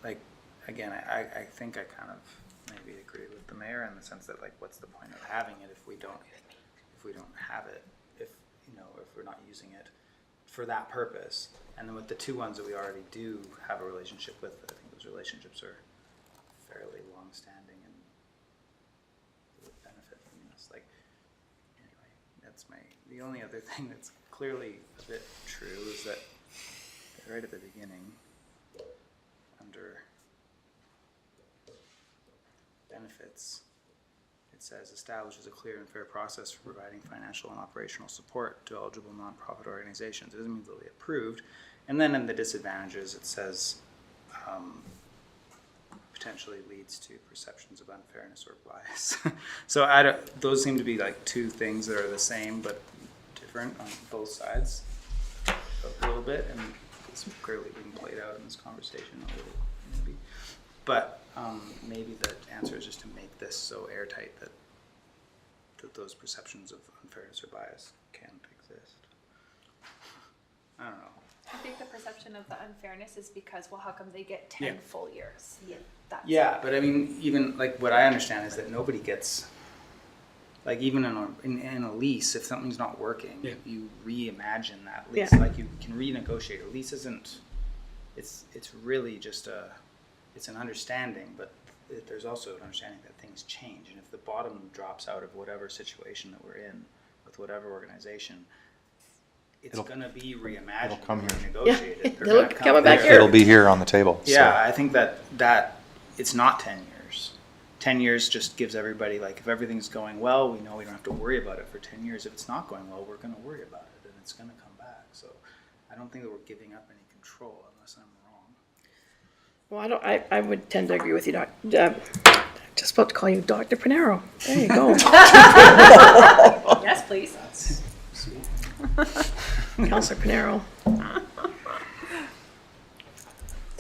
like, again, I think I kind of maybe agree with the mayor in the sense that, like, what's the point of having it if we don't have it, if we're not using it for that purpose. And then with the 2 ones that we already do have a relationship with, I think those relationships are fairly long-standing and would benefit from this. Like, anyway, that's the only other thing that's clearly a bit true is that right at the beginning, under benefits, it says establishes a clear and fair process for providing financial and operational support to eligible nonprofit organizations. It doesn't mean they'll be approved. And then in the disadvantages, it says potentially leads to perceptions of unfairness or bias. So those seem to be like 2 things that are the same but different on both sides a little bit, and it's clearly being played out in this conversation a little maybe. But maybe the answer is just to make this so airtight that those perceptions of unfairness or bias can't exist. I don't know. I think the perception of the unfairness is because, well, how come they get 10 Yeah. full years? Yeah. That's Yeah, but I mean, even like what I understand is that nobody gets, like even in a lease, if something's not working, Yeah. you reimagine that lease. Yeah. Like you can renegotiate. A lease isn't. It's really just it's an understanding, but there's also an understanding that things change, and if the bottom drops out of whatever situation that we're in with whatever organization, it's going to be reimagined, it'll come here. renegotiated. Yeah, They're it'll gonna come back here. It'll be here on the table. so- Yeah, I think that it's not 10 years. 10 years just gives everybody, like, if everything's going well, we know we don't have to worry about it for 10 years. If it's not going well, we're going to worry about it, and it's going to come back. So I don't think that we're giving up any control unless I'm wrong. Well, I would tend to agree with you, just about to call you Dr. Pinero. There you go. Yes, please. Councillor Pinero.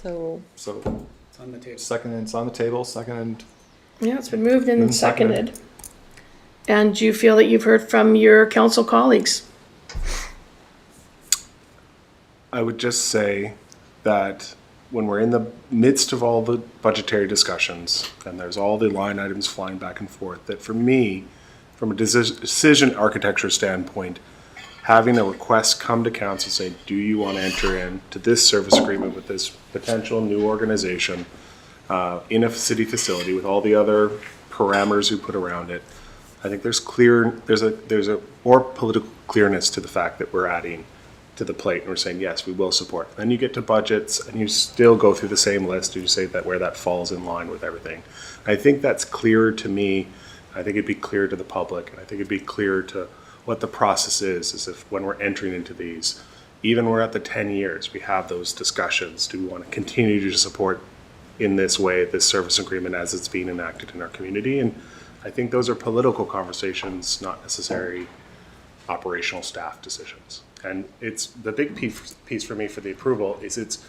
So, So, it's on the table. it's on the table, second, Yeah, it's been moved and Been seconded. seconded. And do you feel that you've heard from your council colleagues? I would just say that when we're in the midst of all the budgetary discussions and there's all the line items flying back and forth, that for me, from a decision architecture standpoint, having a request come to council say, do you want to enter into this service agreement with this potential new organization in a city facility with all the other parameters we put around it, I think there's a more political clearness to the fact that we're adding to the plate and we're saying, yes, we will support. Then you get to budgets and you still go through the same list and you say that where that falls in line with everything. I think that's clearer to me. I think it'd be clear to the public, and I think it'd be clear to what the process is if when we're entering into these, even we're at the 10 years, we have those discussions. Do we want to continue to support in this way, this service agreement as it's being enacted in our community? And I think those are political conversations, not necessary operational staff decisions. And it's the big piece for me for the approval is it's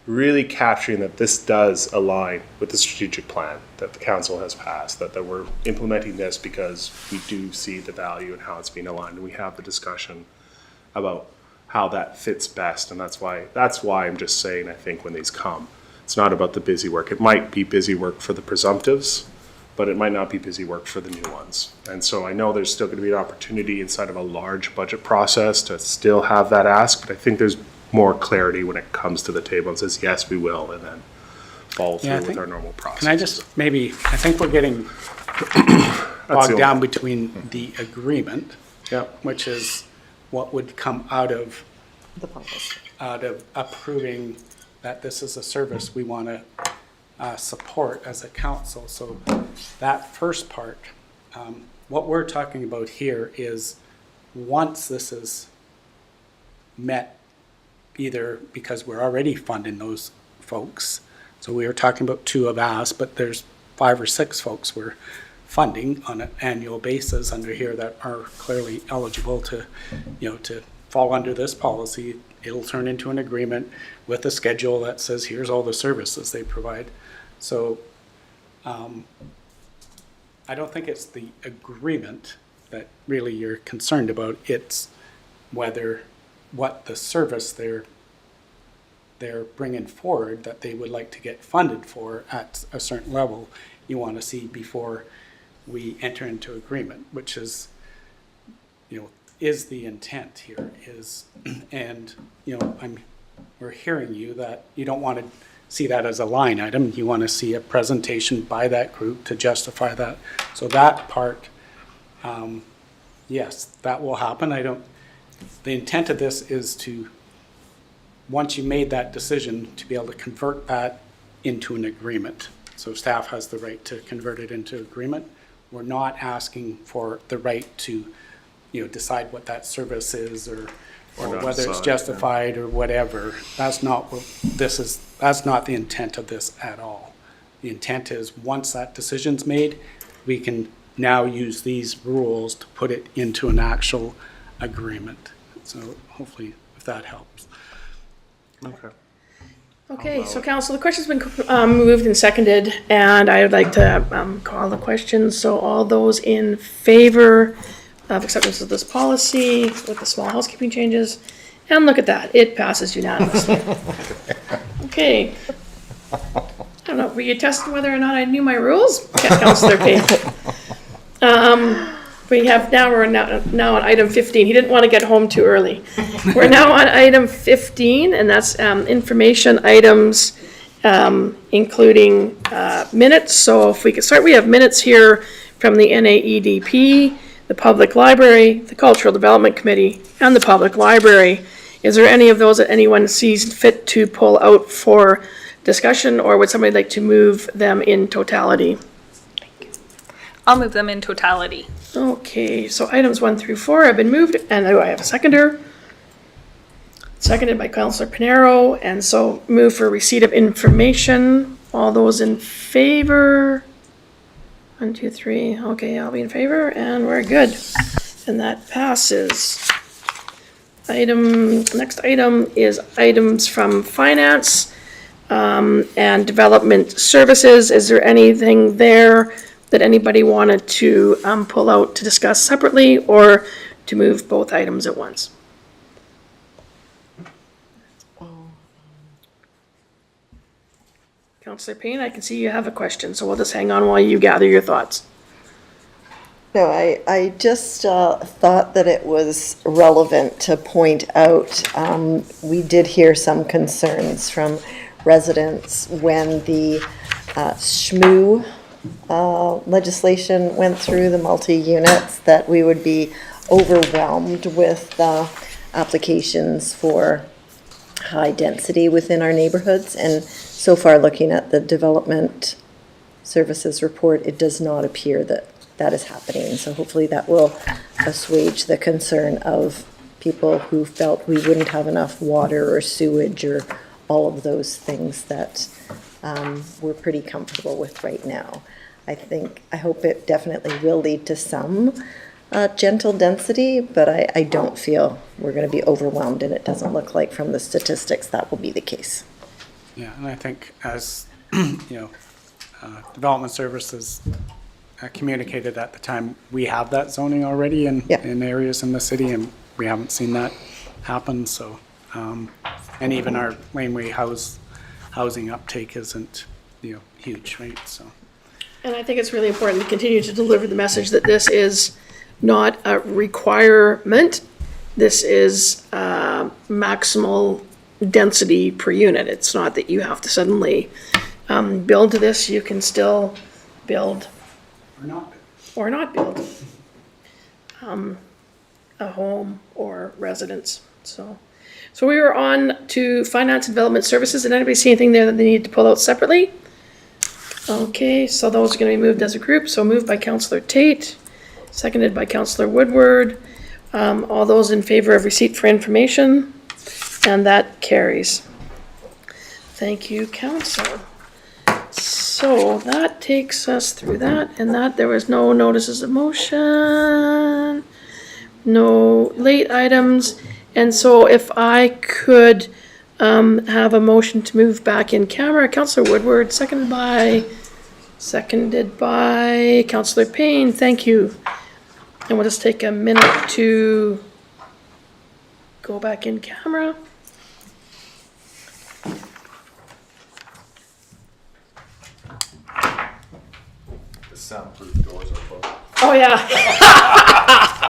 really capturing that this does align with the strategic plan that the council has passed, that we're implementing this because we do see the value and how it's being aligned. And we have the discussion about how that fits best. And that's why I'm just saying, I think when these come, it's not about the busy work. It might be busy work for the presumptives, but it might not be busy work for the new ones. And so I know there's still going to be an opportunity inside of a large budget process to still have that ask, but I think there's more clarity when it comes to the table and says, yes, we will, and then follow through with our normal process. Can I just I think we're getting bogged down between the agreement, which is what would come out of The policy. Approving that this is a service we want to support as a council. So that first part, what we're talking about here is once this is met, either because we're already funding those folks, so we were talking about 2 of us, but there's 5 or 6 folks we're funding on an annual basis under here that are clearly eligible to, to fall under this policy. It'll turn into an agreement with a schedule that says here's all the services they provide. So I don't think it's the agreement that really you're concerned about. It's what the service they're bringing forward that they would like to get funded for at a certain level you want to see before we enter into agreement, which is, is the intent here is, and, we're hearing you that you don't want to see that as a line item. You want to see a presentation by that group to justify that. So that part, yes, that will happen. The intent of this is to, once you made that decision, to be able to convert that into an agreement. So staff has the right to convert it into agreement. We're not asking for the right to, decide what that service is or whether it's justified or whatever. That's not what this is. That's not the intent of this at all. The intent is once that decision's made, we can now use these rules to put it into an actual agreement. So hopefully, if that helps. Okay. Okay, so council, the question's been moved and seconded, and I would like to call the question. So all those in favor of acceptance of this policy with the small housekeeping changes, and look at that, it passes unanimously. Okay. I don't know, were you testing whether or not I knew my rules? Yeah, Councillor Payne. We're now on item 15. He didn't want to get home too early. We're now on item 15, and that's information items, including minutes. So if we could start, we have minutes here from the NAEDP, the Public Library, the Cultural Development Committee, and the Public Library. Is there any of those that anyone sees fit to pull out for discussion, or would somebody like to move them in totality? I'll move them in totality. Okay, so items 1 through 4 have been moved, and do I have a seconder? Seconded by Councillor Pinero, and so move for receipt of information. All those in favor? 1, 2, 3. Okay, I'll be in favor, and we're good. And that passes. Next item is items from finance and development services. Is there anything there that anybody wanted to pull out to discuss separately, or to move both items at once? Councillor Payne, I can see you have a question, so we'll just hang on while you gather your thoughts. No, I just thought that it was relevant to point out, we did hear some concerns from residents when the SHMU legislation went through, the multi-units, that we would be overwhelmed with applications for high density within our neighborhoods. And so far, looking at the development services report, it does not appear that that is happening. So hopefully that will assuage the concern of people who felt we wouldn't have enough water or sewage or all of those things that we're pretty comfortable with right now. I hope it definitely will lead to some Gentle density, but I don't feel we're going to be overwhelmed, and it doesn't look like from the statistics that will be the case. Yeah, and I think as, Development Services communicated at the time, we have that zoning already in areas in the city, and we haven't seen that happen, so, and even our laneway housing uptake isn't, huge, right, so. And I think it's really important to continue to deliver the message that this is not a requirement. This is maximal density per unit. It's not that you have to suddenly build to this. You can still build or not build a home or residence. So we are on to Finance and Development Services. Did anybody see anything there that they need to pull out separately? Okay, so those are going to be moved as a group. So moved by Councillor Tate, seconded by Councillor Woodward. All those in favor of receipt for information, and that carries. Thank you, Council. So that takes us through that, and that there was no notices of motion, no late items, and so if I could have a motion to move back in camera. Councillor Woodward, seconded by Councillor Payne. Thank you. And we'll just take a minute to go back in camera. The soundproof doors are closed. Oh, yeah.